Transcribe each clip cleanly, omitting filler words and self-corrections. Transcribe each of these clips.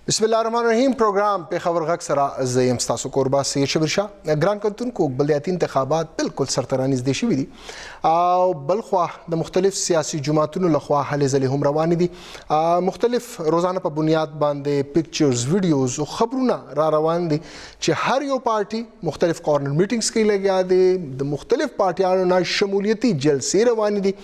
बिस्मिल्लाहिर्रहमानिर्रहीम प्रोग्राम पेशावर गग सरा ज़यम स्तासु कोरबा सैयद शबीर शाह ग्रान कंतुन को बलदियाती इंतखाबात बिल्कुल सरतरानिज देशी भी दी बलख्वा द मुख्तलिफ सियासी जुमातुन लख्वा हले ज़ले हम रवानी दी मुख्तलिफ रोज़ाना पर बुनियाद बांधे पिक्चर्स वीडियोज़ और खबरूना रा रवान दी चे हर यो पार्टी मुख्तलिफ कॉर्नर मीटिंग्स की लगे आदे द मुख्तलिफ पार्टियां ना शमूलियती जलसे रवानी दी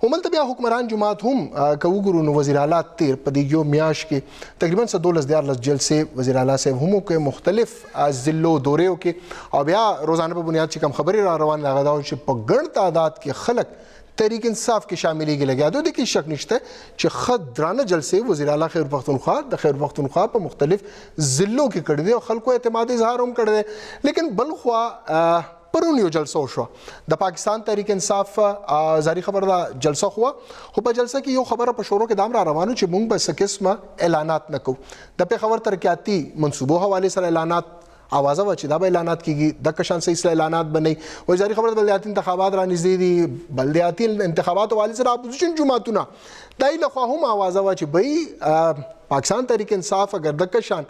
उमल तबिया हुक्मरान जुमात हम कवुगुरु वज़ीर आला तेर पदीगियो मियाश के तकरीबन 12 जलसे वज़ीर आला से हमों के मुख्तलिफ ज़िलों दौरे के और या रोज़ाना पर बुनियाद से कम खबरें रवान लगादाओं से पगड़ तादाद के खलक तहरीक इंसाफ की शामिली के लगे आदो देखिए शक निश्चित है कि खदराना जलसे वज़ीर आला खैर पख्तूनख्वा पर मुख्तलिफ ज़िलों के कर दे और खल को एतमाद इजहार हम कर दे लेकिन बलख्वा परूनियो जलसा हुआ द पाकिस्तान तहरीक इंसाफ जारी खबर दा जलसा हुआ हुआ जलसा की यो खबर पशोरों के दाम रा रवानो चे मुंग बस किस्म ऐलानात न को द पे खबर तरक्याती मनसूबों हवाले से ऐलानात आवाज़ा व चिदाबा ऐलानात की द कशान से इसलिए ऐलानात बनी वही जारी खबर बल्दियाती इंतखाबात रा नज़दीदी बल्दियाती इंतखाबात वाले से अपोजिशन जुमातुना दाई लख्वाहुम आवाज़ा व चे भाई पाकिस्तान तहरीक इंसाफ अगर दक्कशान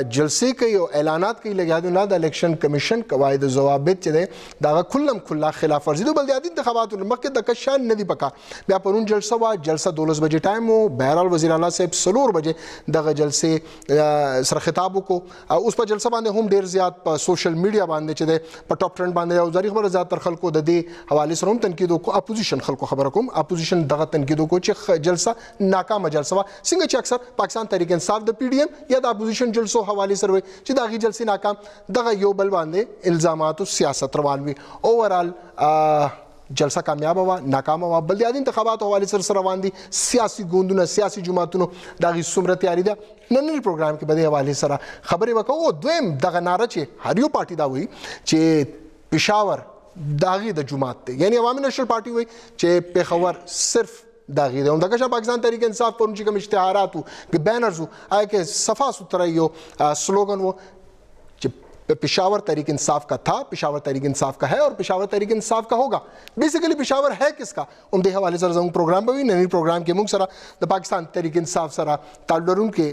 जलसे कई और ऐलानात कई लगे आदि ना द इलेक्शन कमीशन कवायद जवाबित चले दागा खुल्लम खुल्ला खिलाफ वर्जी तो बल्दियाती इंतखाबात मक्के दक्कशान नदी पका ब्या परून जलसा व जलसा 12 बजे टाइम हो बहरहाल वज़ीर आला साहब सलोर बजे दगा जलसे सर खिताबों को उस पर जलसा बांधे हम ढेर ज़्यादा सोशल मीडिया बांधे चले पर टॉप ट्रेंड बांधे जारी खबर ज़्यादातर खल को दे हवाले से हम तनकीदों को अपोजिशन खल को खबर को अपोजिशन दगा तनकीदों को जलसा नाकाम जलसा सिंह अक्सर पाकिस्तान तहरीक इंसाफ द पीडीएम या द अपोजिशन जलसो हवाले सरवे चिदागी जलसी नाकाम दगा यो बल बांधे इल्जामात सियासत रवानवी ओवरऑल जलसा कामयाब हुआ नाकाम हुआ बल्दियाती इंतखाबात हवाले सर रवान दी सियासी गोंदुना सियासी जुमातुनो दागी सुमरत तैयारी दा नन्नल प्रोग्राम के बदे हवाले सरा खबरें वका ओ द्वेम दगा नारा चे हरियो पार्टी दा हुई चे पेशावर दागी द जुमात थे यानी अवामी नेशनल पार्टी हुई चे पेशावर सिर्फ दागी दे दकशा पाकिस्तान तहरीक इंसाफ पर उनकी कम इश्तिहारात हो कि बैनर्स हो आए कि सफ़ा सुथरा यो स्लोगन वो पेशावर तहरीक इंसाफ का था पेशावर तहरीक इंसाफ का है और पेशावर तहरीक इंसाफ का होगा बेसिकली पेशावर है किसका उमदे हवाले सर जंग प्रोग्राम पर भी नई प्रोग्राम के मुंग सरा द पाकिस्तान तहरीक इंसाफ सरा तालडरून के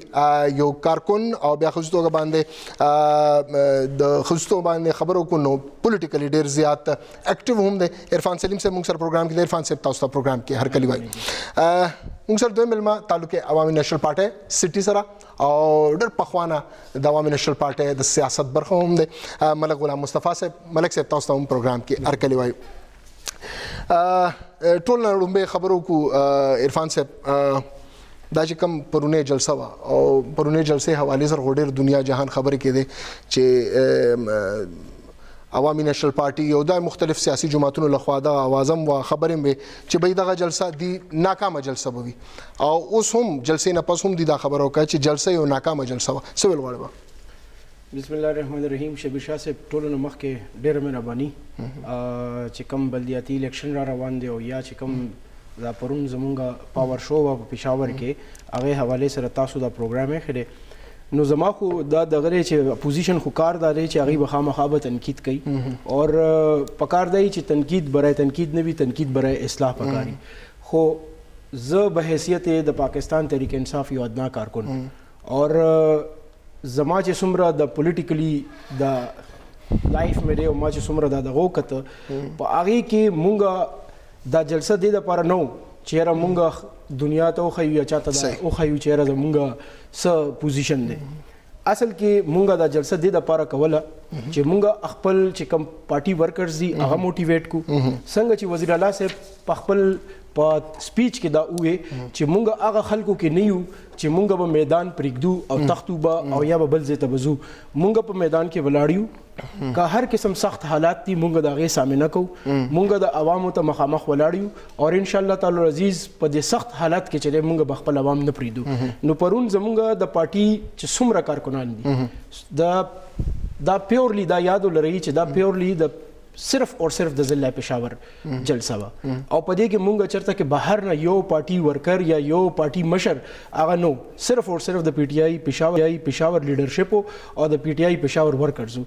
यो कारकुन और बेखुस्तों का बांधे द खुस्तों बांधे खबरों को नो पोलिटिकली ढेर ज़्यादा एक्टिव हम दे इरफान सलीम से मुंग सर प्रोग्राम के इरफान से ताउस्ता प्रोग्राम के हर कली भाई मुंग सर दो मिलमा तालुके अवामी नेशनल पार्टी सिटी सरा और डर पखवाना द अवामी नेशनल पार्टी द सियासत बरखों हम दे मलक गुलाम मुस्तफ़ा से मलक से ताउस्ता हम प्रोग्राम के हर कली भाई टोल रुम्बे खबरों को इरफान से दाजी कम परुने जलसा वा और परुने जलसे हवाले सर होडेर दुनिया जहान खबर के दे चे अवामी नेशनल पार्टी योदा मुख्तलिफ सियासी जुमातुन लख्वादा आवाज़म व खबरें में चे भाई दगा जलसा दी नाकाम जलसा भी और उस हम जलसे न पस हम दी दा खबर होगा चे जलसे यो नाकाम जलसा वा सिविल वाले बिस्मिल्लाहिर्रहमानिर्रहीम शबीर शाह से टोल नमक के डेर में रबानी चिकम बल्दियाती इलेक्शन रा रवान दे या चिकम दा परून जमुंगा पावर शो व पेशावर के आगे हवाले से तासुदा प्रोग्राम है खड़े नो जमा को दा दगरे चे अपोजिशन खुकार दारे चे आगे बखा मखाब तनकीद कई और पकार दाई चे तनकीद बराए तनकीद ने भी तनकीद बराए इस्लाह पकारी हो ज बहैसियत द पाकिस्तान तहरीक इंसाफ यो अदना कारकुन और जमा चे सुमरा द पॉलिटिकली द लाइफ में रे मा चे सुमरा द गोकत आगे के मुंगा दा जलसा दे द पारा नो चेहरा मुंगा दुनिया तो खयू या चाहता दा ओ खयू चेहरा द मुंगा स पोजीशन दे असल के मुंगा दा जलसा दे द पारा कवला चे मुंगा अखपल चे कम पार्टी वर्कर्स दी आगा मोटिवेट को संग चे वज़ीर आला से पखपल पा स्पीच के दा हुए चे मुंगा आगा खलको के नहीं हूँ चे मुंगा ब मैदान परिगदू और तख्तूबा और या बल से तबजू मुंगा प मैदान के वलाड़ियू का हर किस्म सख्त हालात थी मुंगा दागे सामने को मुंगा दा अवाम त मखामख वलाड़ियू और इंशाअल्लाह ताला अजीज पदे सख्त हालात के चले मुंगा बखपल अवाम न प्रीदू नो परून जमुंगा द पार्टी चे सुमरा कारकुनान दी दा प्योरली दा याद ल रही चे दा प्योरली द सिर्फ और सिर्फ द ज़िला पेशावर जलसा वा और पदे के मुंगा चरता के बाहर ना यो पार्टी वर्कर या यो पार्टी मशर आगा नो सिर्फ और सिर्फ द पीटीआई पेशावर लीडरशिप हो और द पीटीआई पेशावर वर्कर्स हो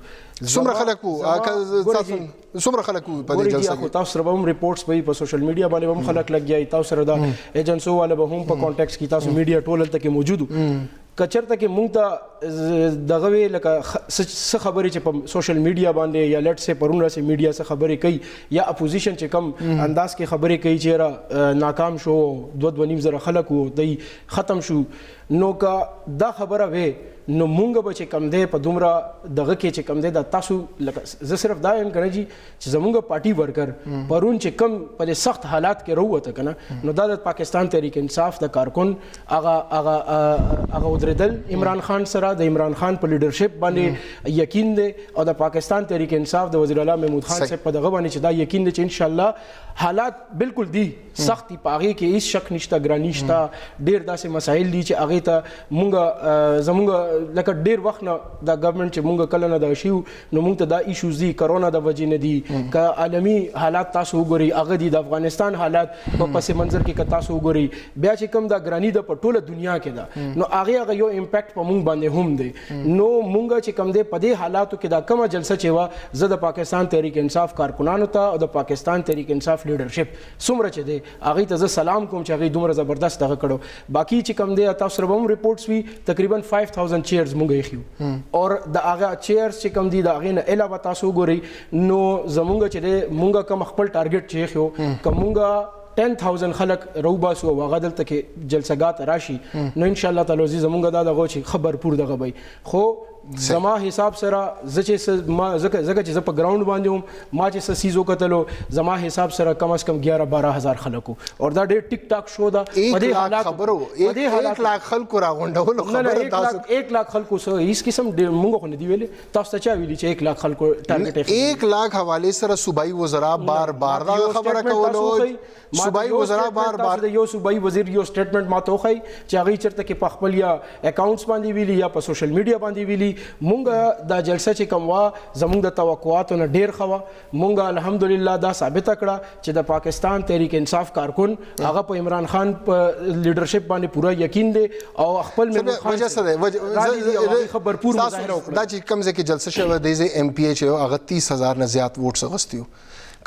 सुमरा खलकू पदे जलसा को तास रबम रिपोर्ट्स पे पर सोशल मीडिया वाले बम खलक लग गया तास रदा एजेंसो वाले बम पर कांटेक्ट्स की तास मीडिया टोल तक मौजूद کچرته کې مونږ ته دغه وی لکه څه خبرې چې په سوشل میډیا باندې یا لټ سه پرون راسه میډیا څخه خبرې کوي یا اپوزیشن چې کم انداز کې خبرې کوي چې را ناکام شو 2.5 زره خلک وو دی ختم شو نو کا دا خبره وې نو مونږ به چې کم دی په دومره دغه کې چې کم دی دا تاسو لکه زه صرف دا یم کنه جی چې زمونږ پارټي ورکر پرون چې کم په سخت حالات کې راووته کنه نو دا د پاکستان تحریک انصاف د کارکن هغه ودرېدل عمران خان سره د عمران خان په لیډرشپ باندې یقین دی او د پاکستان تحریک انصاف د وزیر اعلی محمود خان صاحب په دغه باندې چې دا یقین دی چې ان شاء الله حالات بالکل دی سختی پاغي کې هیڅ شک نشته ګرانی شته ډیر داسې مسایل دي چې هغه ته مونږ زمونږ لکه ډیر وخت نه دا گورنمنت چې مونږ کله نه دا شیو نو مونږ ته دا ایشوز دي کرونا د وجې نه دي که عالمی حالات تاسو وګورئ هغه دي د افغانستان حالات په پس منظر کې که تاسو وګورئ بیا چې کوم دا ګرانی د په ټوله دنیا کې ده نو هغه یو امپیکټ په مونږ باندې هم دی نو مونږ چې کوم دی په دې حالاتو کې دا کومه جلسه چې وا زه د پاکستان تحریک انصاف کارکنانو ته او د پاکستان تحریک انصاف لیډرشپ څومره چې دی هغه ته زه سلام کوم چې هغه دومره زبردست دغه کړو باقی چې کوم دی تاسو سره هم ریپورټس وی تقریبا 5000 چیرز مونږ یې خو اور د هغه چیرز چې کوم دی د هغه نه علاوه تاسو ګورئ نو زمونږ چې دی مونږ کوم خپل ټارګټ چې خو کومونږ 10000 خلک روباسو او هغه دلته کې جلسګات راشي نو ان شاء الله تعالی زمونږ دا دغه چې خبر پور دغه وي خو زما حساب سره ما زکه چې زه په ګراوند باندې هم ما چې سیزو کتلو زما حساب سره کم از کم 11-12 خلکو او دا ډېر ټیک ټاک شو دا په دې حالات خبرو 1 لک خلکو راغونډول خبره تاسو 1 لک خلکو سره هیڅ قسم مونږ خو نه دی ویلي تاسو ته چا ویلي چې 1 لک خلکو ټارګټ 1 لک حواله سره صوبایي وزرا بار دا خبره کولو صوبایي وزرا بار یو صوبایي وزیر یو سټیټمنټ ما ته وخی چې هغه چرته کې په خپل یا اکاونټس باندې ویلي یا په سوشل میډیا باندې ویلي مونږ دا جلسه چې کوم وا زمونږ د توقعاتو نه ډیر خوا مونږ الحمدلله دا ثابت کړه چې د پاکستان تحریک انصاف کارکن هغه په عمران خان په لیډرشپ باندې پورا یقین دی او خپل وجه سره خبر پور مظاهره وکړه دا چې کوم ځکه جلسه شوه د ام پی ایچ هغه 30000 نه زیات ووټس غستیو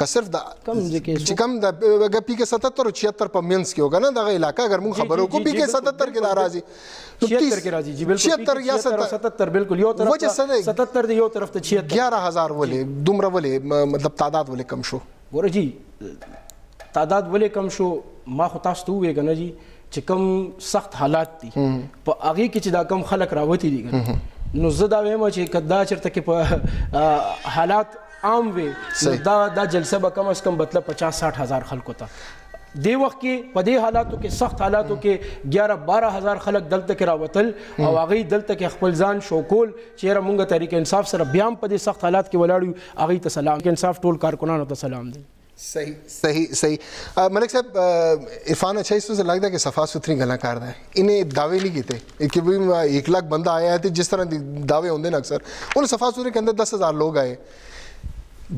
که صرف دا چې کم د پی کې 77 او 76 په مینس کې وګنه دغه علاقہ اگر مون خبرو کو پی کې 77 کې ناراضي 76 کې راځي جی بالکل 76 یا 77 بالکل یو طرف 77 دی یو طرف ته 76 11000 ولې دومره ولې مطلب تعداد ولې کم شو ګوره جی تعداد ولې کم شو ما خو تاسو ته وې کنه جی چې کم سخت حالات دي په هغه کې چې دا کم خلک راوتی دي نو زه دا وایم چې کدا چرته کې په حالات عام وي دا جلسه به کم از کم مطلب 50-60 هزار خلکو ته دی وخت کې په دې حالاتو کې سخت حالاتو کې 11-12 هزار خلک دلته کې راوتل او هغه دلته کې خپل ځان شوکول چې مونږ تحریک انصاف سره بیا په دې سخت حالات کې ولاړو هغه ته سلام انصاف ټول کارکنانو ته سلام دی صحیح ملک صاحب عرفان اچھا اس سے لگتا ہے کہ صفا ستھری گلا کار ہے انہیں دعوے نہیں کیتے کہ بھائی 1 لاکھ بندہ آیا ہے جس طرح دعوے ہوندے نا اکثر انہیں صفا ستھرے کے اندر 10,000 لوگ آئے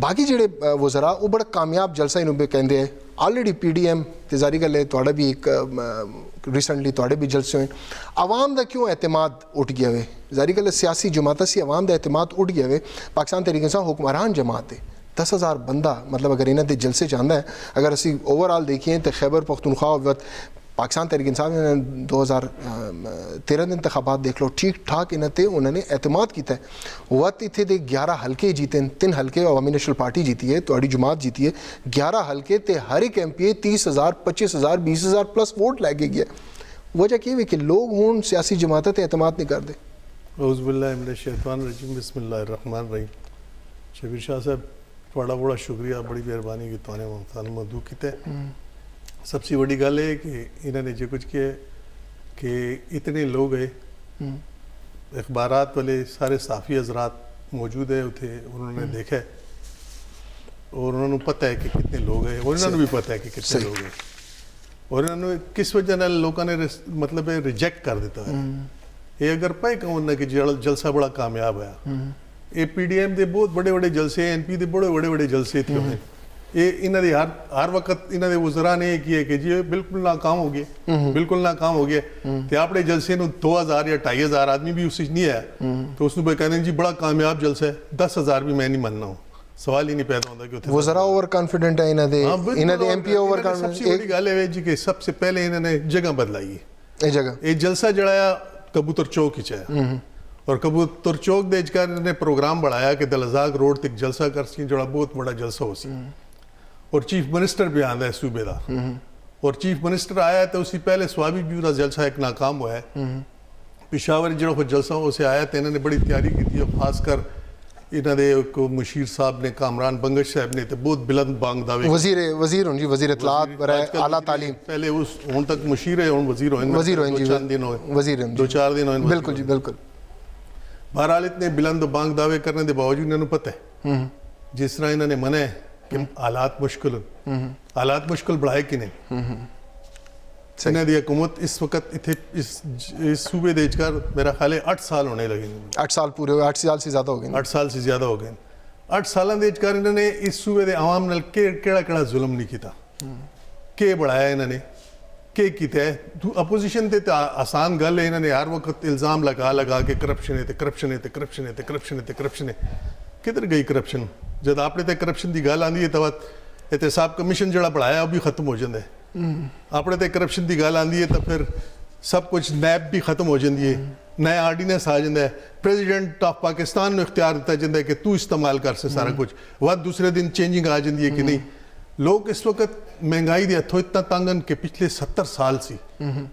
باقی جڑے وزراء وہ بڑا کامیاب جلسہ انہوں پہ کہندے ہیں آلریڈی پی ڈی ایم تے ظاہری گل ہے تھوڑا بھی ایک ریسنٹلی تھوڑے بھی جلسے ہوئے عوام دا کیوں اعتماد اٹھ گیا ہوئے ظاہری گل ہے سیاسی جماعت سی عوام دا اعتماد اٹھ گیا ہوئے پاکستان تحریک انصاف حکمران جماعت ہے 10,000 بندہ مطلب اگر انہیں دے جلسے چاہتا ہے اگر اسی اوور آل دیکھیں تو خیبر پختونخوا وقت پاکستان تحریک انصاف نے 2013 انتخابات دیکھ لو ٹھیک ٹھاک انہوں نے اعتماد کیتا ہے وقت اتنے دے 11 حلقے جیتے 3 حلقے عوامی نیشنل پارٹی جیتی ہے تہاڈی جماعت جیتی ہے 11 حلقے تے ہر ایک ایم پی اے 30,000 25,000 20,000 پلس ووٹ لے کے گیا وجہ یہ ہے کہ لوگ ہوں سیاسی جماعتیں تے اعتماد نہیں کرتے اعوذ باللہ من الشیطان الرجیم بسم اللہ الرحمن الرحیم شبیر شاہ صاحب بڑا شکریہ بڑی مہربانی کی تو نے مدعو کیتے سب سے بڑی گل ہے کہ انہوں نے جو کچھ کیا کہ اتنے لوگ ہیں اخبارات والے سارے صحافی حضرات موجود ہیں اتنے انہوں نے دیکھا ہے اور انہوں نے پتہ ہے کہ کتنے لوگ ہیں اور انہوں نے بھی پتہ ہے کہ کتنے لوگ ہیں اور انہوں نے کس وجہ سے لوگوں نے مطلب ریجیکٹ کر دیتا ہے یہ اگر پائے کہ کہ جلسہ بڑا کامیاب ہے یہ پی ڈی ایم دے بہت بڑے بڑے جلسے این پی دے بڑے بڑے جلسے تھے یہ انہوں نے ہر وقت انہوں نے وزراء نے یہ کیا کہ جی بالکل ناکام ہو گیا بالکل ناکام ہو گیا تو اپنے جلسے نو 2,000 یا 2,500 آدمی بھی اس نہیں آیا تو اس نے کہنے جی بڑا کامیاب جلسہ ہے 10,000 بھی میں نہیں مننا ہوں سوال ہی نہیں پیدا ہوتا کہ وزراء اوور کانفیڈنٹ ہے انہوں نے ایم پی اوور کانفیڈنٹ سب سے بڑی گل ہے جی کہ سب سے پہلے انہوں نے جگہ بدلائی ہے یہ جگہ یہ جلسہ جڑا कबूतर चौक ही चाहे और कबूतर चौक दे ने प्रोग्राम बढ़ाया कि दलजाग रोड तक जलसा कर सी जोड़ा बहुत बड़ा जलसा हो सी और चीफ मिनिस्टर भी आंदा है सूबेदार और चीफ मिनिस्टर आया तो उससे पहले स्वाबी भी उदा जलसा एक नाकाम हुआ है पिशावर जो जलसा उसे आया तो इन्होंने बड़ी तैयारी की थी और खासकर इन्होंने को मुशीर साहब ने कामरान बंगश साहब ने तो बहुत बुलंद बांग दावे वजीर इत्तलात बराए आला तालीम पहले उस हुन तक मुशीर है हुन वजीर हो वजीर 2-4 दिन होए बिल्कुल जी बिल्कुल बहरहाल इतने बुलंद बांग दावे करने के बावजूद इन्होंने पता है जिस तरह इन्होंने मना है कि हालात मुश्किल बढ़ाए कि नहीं इन्हों की हुकूमत इस वक्त इतने इस सूबे दे मेरा ख्याल है 8 साल होने लगे 8 साल पूरे हुए 8 साल से ज़्यादा हो गए 8 साल से ज़्यादा हो गए 8 साल इन्होंने इस सूबे के आवाम नाल केड़ा जुल्म नहीं किया के बढ़ाया इन्होंने के किया है अपोजिशन ते आसान गल है इन्होंने हर वक्त इल्ज़ाम लगा के करप्शन है करप्शन है करप्शन है करप्शन है करप्शन है किधर गई करप्शन जब आपने तो करप्शन की गल आती है तो एहतसाब कमीशन जो बढ़ाया वह भी खत्म हो जाता है अपने तो करप्शन की गल आती है तो फिर सब कुछ नैब भी खत्म हो जाती है नया आर्डीनेंस आ जाता है प्रेजिडेंट ऑफ पाकिस्तान में इख्तियार दिता जाता है कि तू इस्तेमाल कर से सारा कुछ वह दूसरे दिन चेंजिंग आ जाती है कि नहीं लोग इस वक्त महंगाई के हथों इतना तंग हैं कि पिछले 70 साल से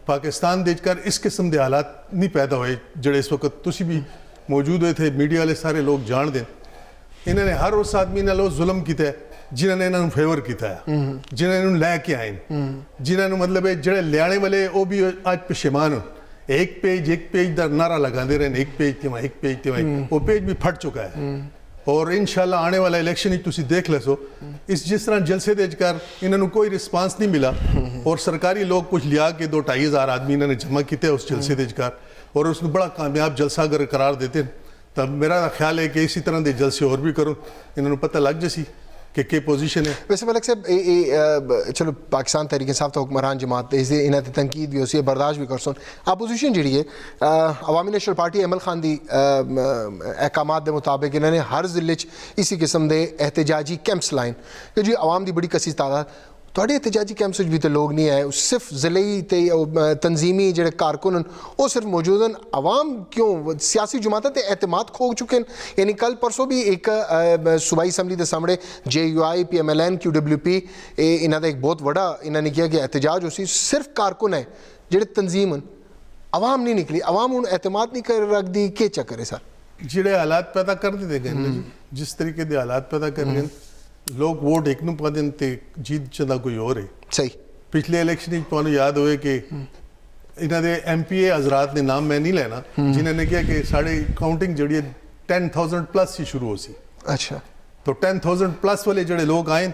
पाकिस्तान देकर इस किस्म के हालात नहीं पैदा हुए जोड़े इस वक्त तुम भी मौजूद हुए थे मीडिया वाले सारे लोग जान दें इन्होंने हर उस आदमी नाल जुल्म किया जिन्होंने इन्होंने फेवर किया जिन्होंने लैके आए जिन्होंने मतलब जोड़े लियाने वाले वो भी अज पशेमान हो एक पेज का नारा लगाते रहे एक पेज ते वो पेज भी फट चुका है और इंशाल्लाह आने वाला इलेक्शन ही तुसी देख ले सो इस जिस तरह जलसे दे कर इन्होंने कोई रिस्पांस नहीं मिला और सरकारी लोग कुछ लिया के 2-2.5 हज़ार आदमी इन्होंने जमा किए उस जलसे दे कर और उसको बड़ा कामयाब जलसा अगर करार देते तब मेरा ख्याल है कि इसी तरह के जलसे और भी करो इन्होंने पता लग जैसी कि पोजीशन है वैसे मलिक साहब चलो पाकिस्तान तहरीक इंसाफ तो हुक्मरान जमात इसे इन्हें तनकीद भी होती है बर्दाश्त भी कर सुन अपोजिशन जी है अवामी नेशनल पार्टी अमल खान दी अहकामात के मुताबिक इन्होंने हर जिले इसी किस्म के एहतजाजी कैंप्स लाइन कि जी आवाम की बड़ी कसी तादाद थोड़े एहतजाजी कैंप्स भी तो लोग नहीं आए सिर्फ ज़िले तंजीमी जो कारकुन वो सिर्फ मौजूद हैं आवाम क्यों सियासी जमात ते एतमाद खो चुके हैं यानी कल परसों भी एक सूबाई असैम्बली के सामने JUI PMLN QWP इन्हों का एक बहुत बड़ा इन्होंने किया कि एहतजाज हो सिर्फ कारकुन है जोड़े तंजीम हैं आवाम नहीं निकली आवाम हूँ एतमाद नहीं कर रखती के चक्कर है सर जोड़े हालात पैदा कर देते गए जिस तरीके के हालात पैदा कर गए लोग वोट एक पा दें तो जीत चंदा कोई और है सही पिछले इलेक्शन तुहानू याद होए कि इन्होंने MPA हजरात ने नाम मैं नहीं लेना जिन्होंने कहा कि साड़ी काउंटिंग जी 10,000 प्लस ही शुरू हो सी अच्छा तो 10,000 प्लस वाले जोड़े लोग आए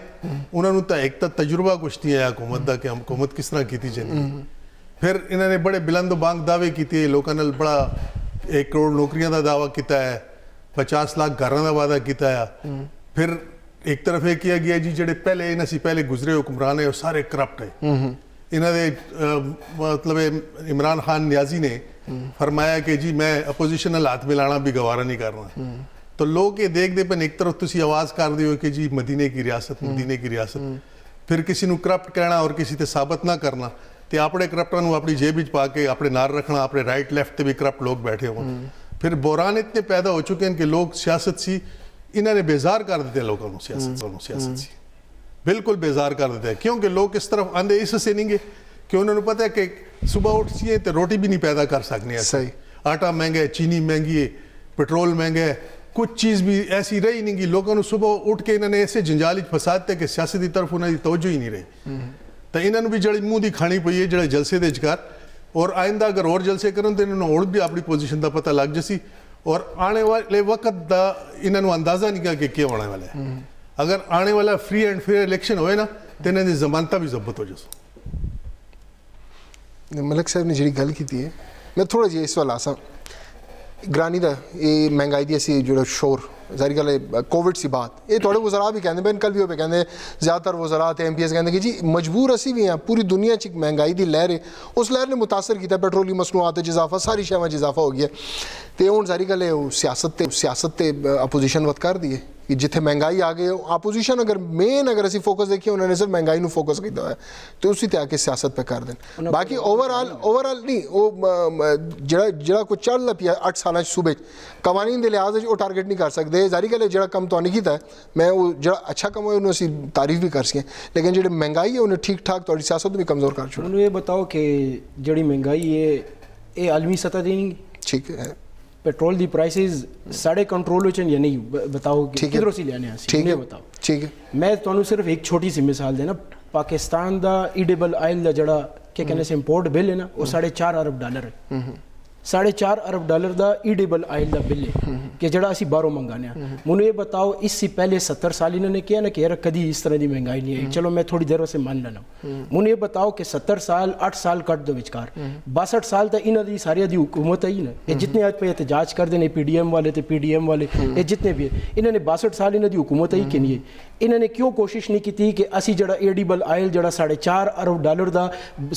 उन्होंने तो एक तो तजुर्बा कुछ नहीं आया हुकूमत का कि हुकूमत किस तरह की जानी फिर इन्होंने बड़े बुलंद बांग दावे किए लोगों ने बड़ा 1 करोड़ नौकरियों का दावा किया है 50 लाख घरों का वादा किया है फिर एक तरफ यह किया गया जी जोड़े पहले इन्हें पहले गुजरे हुक्मरान है वो सारे करप्ट है इन्होंने मतलब इमरान खान नियाजी ने फरमाया कि जी मैं अपोजिशन नाल हाथ मिलाना भी गवारा नहीं करना तो लोग ये देखते पे एक तरफ तुसी आवाज़ कर दियो कि जी मदीने की रियासत फिर किसी को करप्ट कहना और किसी से साबित ना करना तो अपने करप्टां को अपनी जेब पा के अपने नाल रखना अपने राइट लैफ्ट से भी करप्ट लोग बैठे हो फिर बहरान इतने पैदा हो चुके हैं कि लोग सियासत सी इन्होंने बेजार कर देते हैं लोगों को सियासत से बिल्कुल बेजार कर देते हैं क्योंकि लोग इस तरफ आंदे इससे नहीं गए कि उन्होंने पता है कि सुबह उठिए तो रोटी भी नहीं पैदा कर सकते सही आटा महंगा है चीनी महंगी है पेट्रोल महंगा है कुछ चीज़ भी ऐसी रही नहीं कि लोगों ने सुबह उठ के इन्होंने ऐसे जंजाल फसाते कि सियासत की तरफ उन्होंने तवज्जो ही नहीं रही तो इन्होंने भी जड़ी मुँह की खानी पई है जो जलसे दे जकार और आइंदा अगर और जलसे करें तो इन्होंने और भी अपनी पोजीशन का पता लग जसी और आने वाले वक्त का इन्होंने अंदाजा नहीं किया कि क्या होने वाला है अगर आने वाला फ्री एंड फेयर इलेक्शन होए ना तो इन्होंने जमानत भी जब्त हो जसो मलिक साहब ने जी गल की है मैं थोड़ा जी इस वाल आसा ग्रानी का ये महंगाई की असी जो शोर जारी गल कोविड सी बात ये थोड़े वज़रा भी कहते हैं कल भी वो कहते ज़्यादातर वज़रा MPs कहते कि जी मजबूर असी भी हैं पूरी दुनिया च महंगाई की लहर है उस लहर ने मुतासर किया पेट्रोलियम मसनूआत इजाफा सारी शैवां इजाफा हो गया तो हूँ जारी गल सियासत अपोजिशन वत कर दी है ਕਿ ਜਿੱਥੇ ਮਹਿੰਗਾਈ ਆ ਗਈ ਆਪੋਜੀਸ਼ਨ ਅਗਰ ਮੇਨ ਅਗਰ ਅਸੀਂ ਫੋਕਸ ਦੇਖੀਏ ਉਹਨਾਂ ਨੇ ਸਿਰਫ ਮਹਿੰਗਾਈ ਨੂੰ ਫੋਕਸ ਕੀਤਾ ਹੋਇਆ ਤੇ ਉਸੇ ਤੇ ਆ ਕੇ ਸਿਆਸਤ ਪੇ ਕਰ ਦੇਣ ਬਾਕੀ ਓਵਰਆਲ ਨਹੀਂ ਉਹ ਜਿਹੜਾ ਕੋਈ ਚੱਲ ਪਿਆ 8 ਸਾਲਾਂ 'ਚ ਸੂਬੇ 'ਚ ਕਵਾਨੀਨ ਦੇ ਲਿਹਾਜ਼ 'ਚ ਉਹ ਟਾਰਗੇਟ ਨਹੀਂ ਕਰ ਸਕਦੇ ਜ਼ਾਰੀ ਗੱਲ ਹੈ ਜਿਹੜਾ ਕੰਮ ਤੁਹਾਨੂੰ ਕੀਤਾ ਮੈਂ ਉਹ ਜਿਹੜਾ ਅੱਛਾ ਕੰਮ ਹੋਇਆ ਉਹਨੂੰ ਅਸੀਂ ਤਾਰੀਫ ਵੀ ਕਰ ਸਕੀਏ ਲੇਕਿਨ ਜਿਹੜੀ ਮਹਿੰਗਾਈ ਹੈ ਉਹਨੇ ਠੀਕ ਠਾਕ ਤੁਹਾਡੀ ਸਿਆਸਤ ਨੂੰ ਵੀ ਕਮਜ਼ੋਰ ਕਰ ਛੋੜਿਆ। ਮੈਨੂੰ ਇਹ ਬਤਾਓ ਕਿ ਜਿਹੜੀ ਮਹਿੰਗਾਈ ਹੈ ਇਹ ਆਲਮੀ ਸਤਹ ਦੀ ਨਹੀਂ ਠੀਕ ਹੈ पेट्रोल दी प्राइसेस साढ़े कंट्रोल हो या नहीं बताओ किधरों से लेने ठीक है बताओ ठीक है मैं तुहानू सिर्फ एक छोटी सी मिसाल देना पाकिस्तान दा ईडेबल ऑयल दा जड़ा के कहने से इंपोर्ट बिल है ना वो $4.5 अरब है $4.5 अरब ਦਾ ਈਡੇਬਲ ਆਇਲ ਦਾ ਬਿੱਲ ਹੈ ਕਿ ਜਿਹੜਾ ਅਸੀਂ ਬਾਹਰੋਂ ਮੰਗਾਨੇ ਆ। ਮੈਨੂੰ ਇਹ ਬਤਾਓ ਇਸ से पहले 70 साल इन्होंने किया ना कि यार कभी इस तरह की महंगाई नहीं आई चलो मैं थोड़ी देर से मान लेना ਮੈਨੂੰ ਇਹ ਬਤਾਓ ਕਿ 70 ਸਾਲ 8 ਸਾਲ ਕੱਟ ਦੋ ਵਿਚਕਾਰ 62 ਸਾਲ ਤਾਂ ਇਹਨਾਂ ਦੀ ਸਾਰਿਆਂ ਦੀ ਹੁਕੂਮਤ ਆਈ ਨਾ ਇਹ ਜਿੰਨੇ ਅੱਜ ਪੇ ਇਤਜਾਜ ਕਰਦੇ ਨੇ ਪੀਡੀਐਮ ਵਾਲੇ ਤੇ ਪੀਡੀਐਮ ਵਾਲੇ ਇਹ ਜਿੰਨੇ ਵੀ ਇਹਨਾਂ ਨੇ 62 ਸਾਲ ਇਹਨਾਂ ਦੀ ਹੁਕੂਮਤ ਆਈ ਕਿ ਨਹੀਂ ਇਹਨਾਂ ਨੇ ਕਿਉਂ ਕੋਸ਼ਿਸ਼ ਨਹੀਂ ਕੀਤੀ ਕਿ ਅਸੀਂ ਜਿਹੜਾ ਈਡੇਬਲ ਆਇਲ ਜਿਹੜਾ $4.5 ਅਰਬ ਦਾ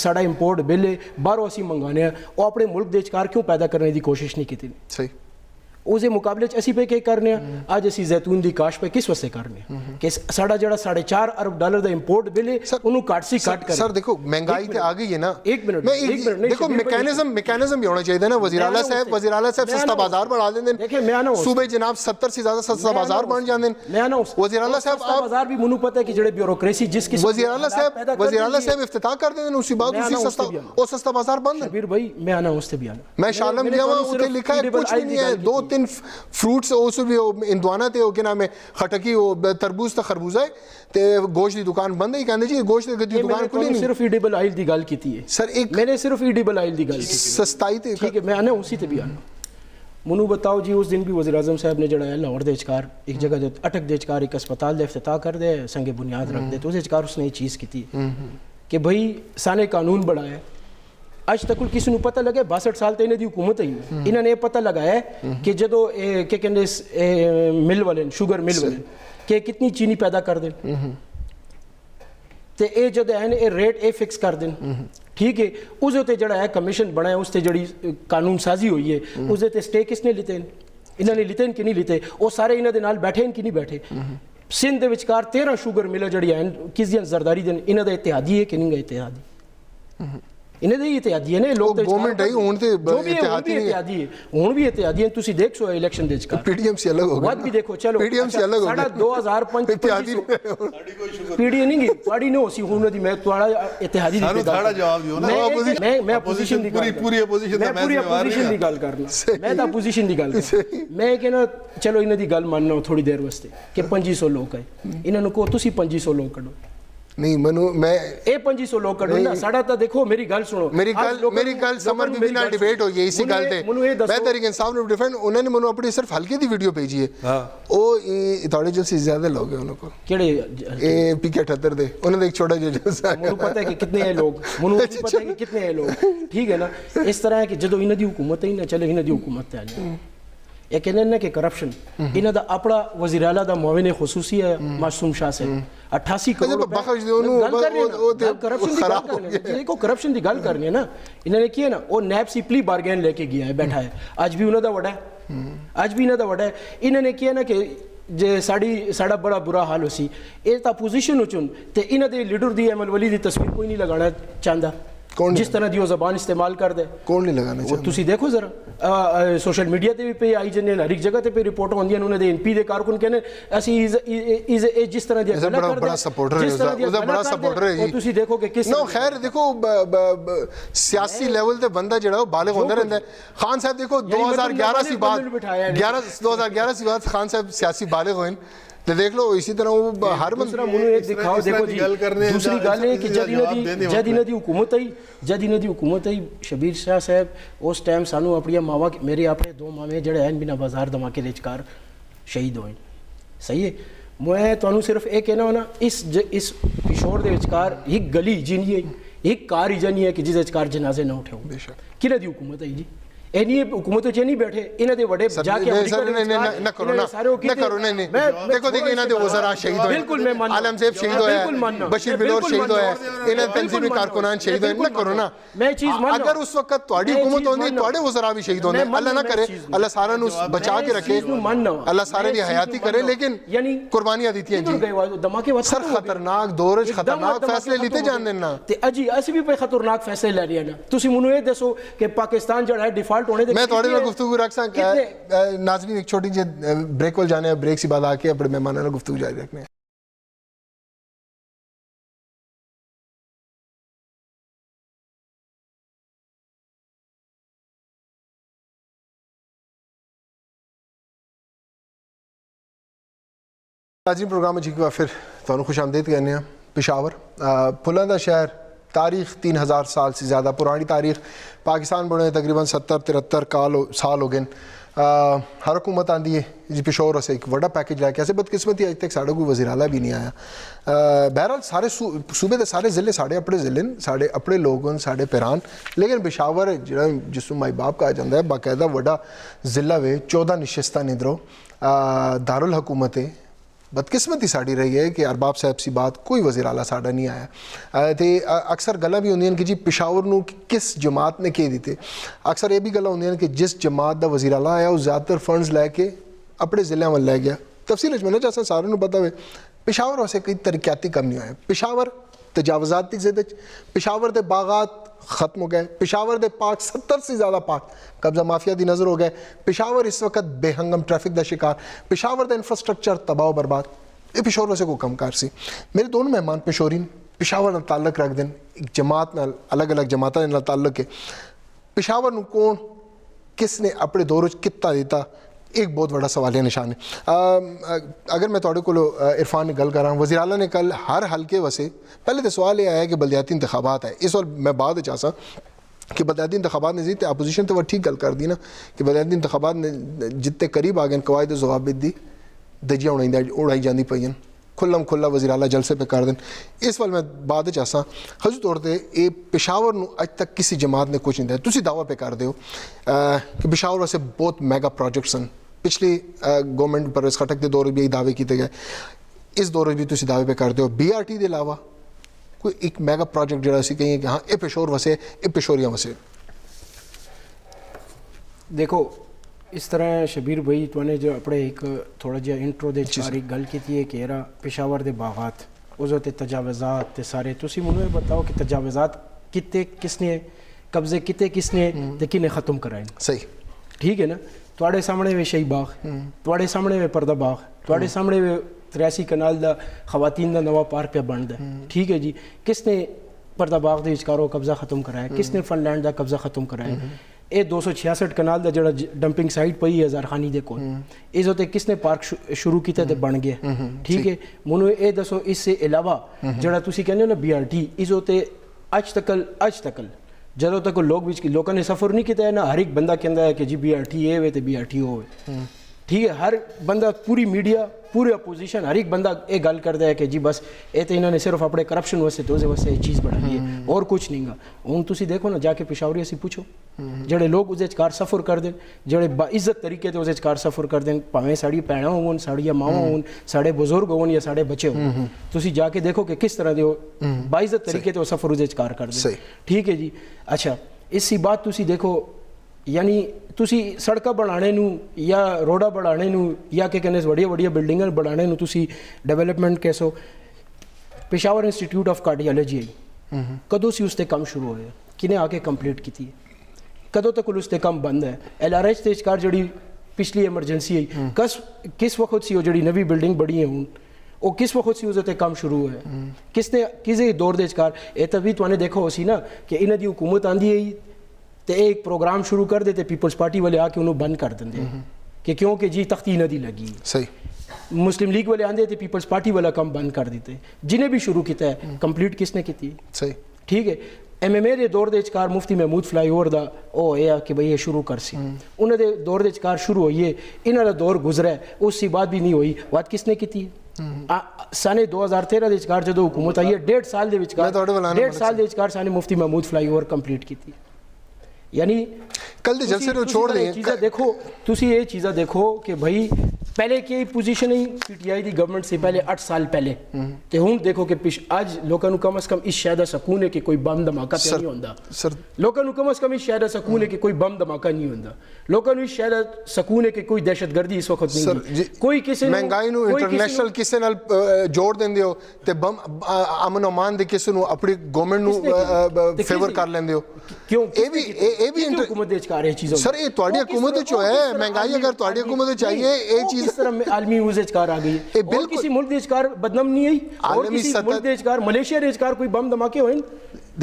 ਸਾਡਾ ਇੰਪੋਰਟ ਬਿੱਲ ਹੈ ਬਾਹਰੋਂ ਅਸੀਂ ਮੰਗਾਨੇ ਆ ਉਹ ਆਪਣੇ ਮੁਲਕ ਦੇ ਵਿਚਕਾਰ क्यों पैदा करने की कोशिश नहीं की? सही उसके मुकाबले असी पे क्या करने अज असी जैतून की काश पे किस वास्ते करने कि साड़ा जड़ा $4.5 अरब का इंपोर्ट बिल है उन्होंने काट सी काट कर। सर देखो महंगाई तो आ गई है ना एक मिनट देखो मैकेनिज्म भी होना चाहिए ना। वज़ीर आला साहब सस्ता बाजार बढ़ा देंगे देखिए मैं आना सूबे जनाब 70 से ज्यादा सस्ता बाजार बन जाते हैं। मैं आना वज़ीर आला साहब बाजार भी मुझे पता है कि जेड़े ब्यूरोक्रेसी जिसकी वज़ीर आला साहब इफ्तिताह कर देते हैं उसी बाद उसी सस्ता बाजार बंद है। शबीर भाई मैं आना उससे भी आना मैं शालम लिया उसे लिखा है कुछ नहीं है 2-3 फ्रूट्स उस भी इंदवाना ते के नाम है खटकी तरबूज ते खरबूजा है ते गोश्त की दुकान बंद है कहंदे जी गोश्त की दुकान खुली नहीं। सिर्फ ईडेबल ऑयल दी गल कीती है सर एक मैंने सिर्फ ईडेबल ऑयल दी गल की सस्ताई ते ठीक है मैं आना उसी ते भी आना। ਮੈਨੂੰ बताओ जी उस दिन भी वज़ीर आज़म साहब ने जड़ा है लाहौर दे विचकार एक जगह जो अटक दे विचकार एक अस्पताल का इफ्तिताह कर दे संगे बुनियाद रख दे तो उस विचकार उसने ये चीज़ की कि भाई साने कानून बनाया अज तक किसी को पता लगे 62 साल तो इन्हों की हुकूमत आई इन्होंने ये पता लगाया कि जो क्या कहते मिल वाले शुगर मिल वाले कि कितनी चीनी पैदा कर दें तो ये जो है ये रेट ये फिक्स कर दें ठीक है। उस उत्ते जड़ा है कमीशन बनाया उस जड़ी कानून साजी हुई है उस स्टे किसने लिते इन्होंने लिते कि नहीं लिते वो सारे इन्होंने नाल बैठे कि नहीं बैठे। सिंध के विचकार 13 शुगर मिल जी किस जरदारी देन इन्हों का इतिहादी है कि नहीं इतिहादी इन्हें दी इत्यादी है ने लोग गवर्नमेंट है हुन ते इत्यादी है हुन भी इत्यादी है तुसी देख सो इलेक्शन दे विचकार पीडीएम से अलग हो गया बात भी देखो चलो पीडीएम से अलग हो गया साडा 2005 इत्यादी पीडीएम नहीं पाड़ी नो सी हुन दी मैं तुम्हारा इत्यादी दी सारा जवाब दियो ना मैं अपोजिशन दी पूरी अपोजिशन मैं पूरी अपोजिशन दी गल करना मैं ता अपोजिशन दी गल मैं कहना चलो इन्हां दी गल मानना थोड़ी देर वास्ते कि 2500 लोग है इन्हां नु को तुसी 2500 लोग कढो नहीं मनु मैं ए 2500 लोग कढो ना साडा ता देखो मेरी गल सुनो मेरी गल समर बीबी नाल डिबेट होई है इसी गल ते मैं तहरीक इंसाफ नु डिफेंड उन्होंने मनु अपनी सिर्फ हल्के दी वीडियो भेजी है हां ओ थोड़े जो से ज्यादा लोग हैं उनको केड़े ए पीके 78 दे उन्होंने एक छोटा जो मुझे पता है कि कितने हैं लोग मुझे पता है कि कितने हैं लोग ठीक है ना इस तरह है कि जदों इन्हां दी हुकूमत ही ना चले इन्हां दी हुकूमत ते आ ये कहने ना कि करप्शन इन्हां दा अपना वज़ीर आला दा मुआविन खुसूसी है मासूम शाह से 88 करोड़ बख्श दे ओनु करप्शन दी गल करनी है ना इन्होंने किया ना वो नैब सिपली बारगेन लेके गया है बैठा है आज भी उन्हां दा वड़ा है आज भी इन्हां दा वड़ा है इन्होंने किया ना कि जे साड़ा बड़ा बुरा हाल हो सी ये तो अपोजिशन हो चुन ते इन्हां दे लीडर दी अमल वली दी तस्वीर कोई नहीं लगाना चाहता जिस तरह की जबान इस्तेमाल कर दे कौन नहीं लगाना चाहता तुसी देखो जरा सोशल मीडिया ते भी पे आई जने हर एक जगह ते पे रिपोर्ट होंदी उन्होंने दे एमपी दे कारकुन कहने असी इज जिस तरह दी बड़ा सपोर्टर है उसदा बड़ा सपोर्टर है जी तुसी देखो कि किस नो खैर देखो सियासी लेवल ते बंदा जेड़ा बालिग होंदा रहंदा है। खान साहब देखो 2011 से बाद 2011 से बाद खान साहब सियासी बालिग होए तो देख लो इसी तरह वो हर दूसरा मुनु एक दिखाओ देखो जी दूसरी गल है कि जद इन्हां दी हुकूमत आई शबीर शाह साहब उस टाइम सानू अपनी मावा मेरे अपने 2 मावे जेड़े हैं बिना बाजार धमाके दे विचकार शहीद होए सही है। मैं तुहानू सिर्फ ये कहना होना इस पिशोर दे विचकार एक गली जिनी है एक कार ही जानी है कि जिस विचकार जनाजे ना उठे बेशक किहड़ी दी हुकूमत आई जी ਇਹ ਨਹੀਂ ਹੁਕੂਮਤ ਚ ਨਹੀਂ ਬੈਠੇ ਇਹਨਾਂ ਦੇ ਵੱਡੇ ਜਾ ਕੇ ਸਰ ਨਾ ਕਰੋ ਨਹੀਂ ਦੇਖੋ ਇਹਨਾਂ ਦੇ ਵਜ਼ਰਾ ਸ਼ਹੀਦ ਹੋਏ ਬਿਲਕੁਲ ਮੈਂ ਮੰਨਦਾ ਆਲਮ ਸਾਹਿਬ ਸ਼ਹੀਦ ਹੋਇਆ ਬਸ਼ੀਰ ਬਿਲੋਰ ਸ਼ਹੀਦ ਹੋਇਆ ਇਹਨਾਂ ਤਨਜ਼ੀਮੀ ਕਾਰਕੁਨਾਨ ਸ਼ਹੀਦ ਹੋਏ ਨਾ ਕਰੋ ਨਾ ਮੈਂ ਚੀਜ਼ ਮੰਨਦਾ ਅਗਰ ਉਸ ਵਕਤ ਤੁਹਾਡੀ ਹੁਕੂਮਤ ਹੁੰਦੀ ਤੁਹਾਡੇ ਵਜ਼ਰਾ ਵੀ ਸ਼ਹੀਦ ਹੁੰਦੇ ਅੱਲਾ ਨਾ ਕਰੇ ਅੱਲਾ ਸਾਰਿਆਂ ਨੂੰ ਬਚਾ ਕੇ ਰੱਖੇ ਅੱਲਾ ਸਾਰਿਆਂ ਦੀ ਹਯਾਤੀ करे लेकिन कुर्बानियां दी थी जी सर खतरनाक दौर च खतरनाक फैसले लीते जान देना ते अजी ਅਸੀਂ ਵੀ ਕੋਈ ਖਤਰਨਾਕ ਫੈਸਲੇ ਲੈ ਰਹੇ ਨਾ ਤੁਸੀਂ ਮੈਨੂੰ ਇਹ ਦੱਸੋ ਕਿ ਪਾਕਿਸਤਾਨ ਜਿਹੜਾ ਹੈ डिफॉल्ट होने ਦੇ मैं ਤੁਹਾਡੇ ਨਾਲ ਗੁਫ਼ਤਗੂ ਰੱਖ ਸਕਦਾ नाज़रीन एक छोटी जी ब्रेक को जाने ब्रेक से बाद आके अपने मेहमानों ਨਾਲ गुफ्तगू जारी रखने हैं। नाज़रीन प्रोग्राम में जी फिर ਤੁਹਾਨੂੰ ਖੁਸ਼ ਆਮਦੀਦ कहने हैं। पेशावर फुलों का शहर तारीख 3000 साल से ज़्यादा पुरानी तारीख पाकिस्तान बने तकरीबन 70-73 साल हो गए। हर हुकूमत आती है जी पेशोर से एक बड़ा पैकेज लैके ऐसे बदकिस्मती अज तक साढ़े कोई वज़ीर आला भी नहीं आया। बहरहाल सारे सूबे के सारे ज़िले साढ़े अपने ज़िले साढ़े अपने लोग हैं साढ़े पैरान लेकिन पेशावर जो जिसमें माई बाप कहा जाता है बाकायदा बड़ा ज़िला वे 14 नशिस्तां इधरों दारुल हुकूमत है। बदकिस्मती साड़ी रही है कि अरबाब साहब सी बात कोई वज़ीर आला साड़ा नहीं आया तो अक्सर गल्लां भी होंदियां कि जी पेशावर नूं किस जमात ने कह दिते अक्सर ये भी गल्लां होंदियां कि जिस जमात का वज़ीर आला आया वो ज़्यादातर फंड्स लैके अपने ज़िले वाल लै गया। तफसील मैंने जैसा सारे नूं पता है पेशावर वास्ते कोई तरक्याती कम नहीं आया। पेशावर तजावज़ात की ज़िद पेशावर के बागात ख़त्म हो गए पेशावर के पार्क 70 से ज़्यादा पार्क कब्जा माफिया की नज़र हो गए। पेशावर इस वक्त बेहंगम ट्रैफिक का शिकार पेशावर का इंफ्रास्ट्रक्चर तबाह बर्बाद ये पेशावर वैसे को कम कार सी। मेरे दोनों मेहमान पेशोरीन पेशावर नाल ताल्लुक रखते हैं एक जमात नाल अलग अलग जमातों नाल ताल्लुक है। पेशावर नूं कौन किसने अपने दौर किता दिता एक बहुत बड़ा सवालिया निशान है। अगर मैं थोड़े को इरफान ने गल करा वज़ीर आला ने कल हर हल्के वसे पहले तो सवाल ये आया कि बलदियाती इंतखाबात है इस वक्त मैं बाद चाहता कि बलदियाती इंतखाबात ने जी तो अपोजिशन तो वह ठीक गल कर दी ना कि बलदियाती इंतखाबात ने जितने करीब आ गए कवायद ज़वाबित दी दजियाँ उड़ाई जाती पई खुल्लम खुल्ला वज़ीर आला जलसे पे कर दें इस वाल मैं बाद चाहता हजू तौर पर ये पेशावर नूं अज तक किसी जमात ने कुछ नहीं दिया। तुसीं दावा पे कर दो कि पेशावर वैसे बहुत मैगा प्रोजेक्ट्स हैं पिछली गवर्नमेंट परवेज़ खटक के दौर भी यही दावे किए गए इस दौर भी तुसीं दावे पे करते हो BRT के अलावा कोई एक मैगा प्रोजेक्ट जो असीं कहिए कि हाँ ये पेशोर वसे ये पेशोरियाँ वसे। देखो इस तरह शबीर भाई तुमने जो अपने एक थोड़ा जिहा इंट्रो दे सारी गल की है कि यरा पेशावर दे बागात उस तजावज़ात ते सारे तुसीं मैनूं बताओ कि तजावज़ात किते किसने कब्जे किते किसने ते किने ख़त्म कराए सही ठीक है ना। तुहाडे सामने वे शही बाग तुहाडे सामने वे पर्दा बाग तुहाडे सामने वे 83 कनाल दा खवातीन दा नवा पार्क पे बनदा ठीक है जी। किसने पर्दा बाग दे विचकारों कब्जा खत्म कराया किसने फनलैंड दा कब्जा खत्म कराया ये 266 कनाल दा जड़ा डंपिंग साइट पई है ज़ारखानी दे कोल इस होते किसने पार्क शुरू किया ते बन गया ठीक है। मैनूं ये दसो इससे अलावा जड़ा तुसीं कहंदे हो ना BRT इस होते अज तक ਜਦੋਂ तक लोग लोगों ने सफ़र नहीं किया है ना हर एक बंदा कहता है कि जी BRT ये वे तो BRT हो ठीक है। हर बंदा पूरी मीडिया पूरी अपोजिशन हर एक बंदा ये गल करता है कि जी बस ये तो इन्होंने सिर्फ अपने करप्शन वास्ते तो वास्ते ये चीज़ बनाई है और कुछ नहीं गा। हूँ तुसीं देखो ना जाके पेशावरी असीं पूछो जेडे लोग उस कार सफ़र करते जेडे बाइज्जत तरीके से उस कार सफ़र करते भावें साड़ी भैणां होन साड़ियां मावां होन साढ़े बुजुर्ग होन या साढ़े बच्चे होन तुसीं जाके देखो कि किस तरह के बाइज्जत तरीके से सफ़र उस कार करते ठीक है जी। अच्छा इसी बात तुसीं देखो यानी तुसी सड़क बनाने नूं या रोड़ा बनाने नूं या के कहने वड्डियां वड्डियां बिल्डिंगां बनाने नूं तुसी डेवलपमेंट कैसो पेशावर इंस्टीट्यूट ऑफ कार्डियोलॉजी आई कदों से उसते काम शुरू होया किने आके कंप्लीट की कदों तक उसते काम बंद है। LRH ते कार जड़ी पिछली एमरजेंसी आई किस वक्त सी वो जड़ी नवी बिल्डिंग बड़ी है हूँ वो किस वक्त से उसते काम शुरू है किसने किसी दौर दे कार ये तभी तुमने देखो सी ना कि इन्हां दी हुकूमत आंदी है तो एक प्रोग्राम शुरू कर देते पीपल्स पार्टी वाले आके उन्होंने बंद कर देंगे कि क्योंकि जी तख्ती नदी लगी सही। मुस्लिम लीग वाले आंदे थे पीपल्स पार्टी वाला काम बंद कर देते जिन्हें भी शुरू किया है कंप्लीट किसने की सही ठीक है। MMA के दौर के कार मुफ्ती महमूद फ्लाईओवर का ओ है कि भाई ये शुरू कर सी उन्होंने दौर के कार शुरू हुई है इन्होंने दौर गुजरा है उसकी बात भी नहीं हुई बात किसने की साने 2013 के कार जो हुकूमत आई है 1.5 साल के साने मुफ्ती महमूद फ्लाईओवर कंप्लीट की यानी ਕੱਲ ਦੇ ਜਲਸੇ ਨੂੰ ਛੋੜ ਦੇਈਏ चीज़ा देखो तुसी ये चीज़ा देखो कि भाई पहले की पोजीशन ही पीटीआई दी गवर्नमेंट से पहले 8 साल पहले ते हुण देखो कि आज लोगों को कम से कम इस शहर दा सकून है कि कोई बम धमाका ते नहीं होंदा सर लोगों को कम से कम इस शहर दा सकून है कि कोई बम धमाका नहीं होंदा लोगों को इस शहर दा सकून है कि कोई दहशतगर्दी इस वक्त नहीं है कोई किसी महंगाई ਨੂੰ ਇੰਟਰਨੈਸ਼ਨਲ ਕਿਸੇ ਨਾਲ ਜੋੜ ਦਿੰਦੇ ਹੋ ਤੇ ਬਮ ਅਮਨ ਅਮਾਨ ਦੇ ਕਿਸੇ ਨੂੰ ਆਪਣੀ ਗਵਰਨਮੈਂਟ ਨੂੰ ਫੇਵਰ ਕਰ ਲੈਂਦੇ ਹੋ ਕਿਉਂ ਇਹ ਵੀ हुकूमत दे कार है चीज़ों सर ये ਤੁਹਾਡੀ हुकूमत ਚ ਹੈ महंगाई अगर ਤੁਹਾਡੀ हुकूमत ਚ आई है ये चीज इस तरह आलमी यूज कार आ गई है और किसी मुल्क देश कार बदनाम नहीं आई और किसी मुल्क देश कार मलेशिया देश कार कोई बम धमाके होए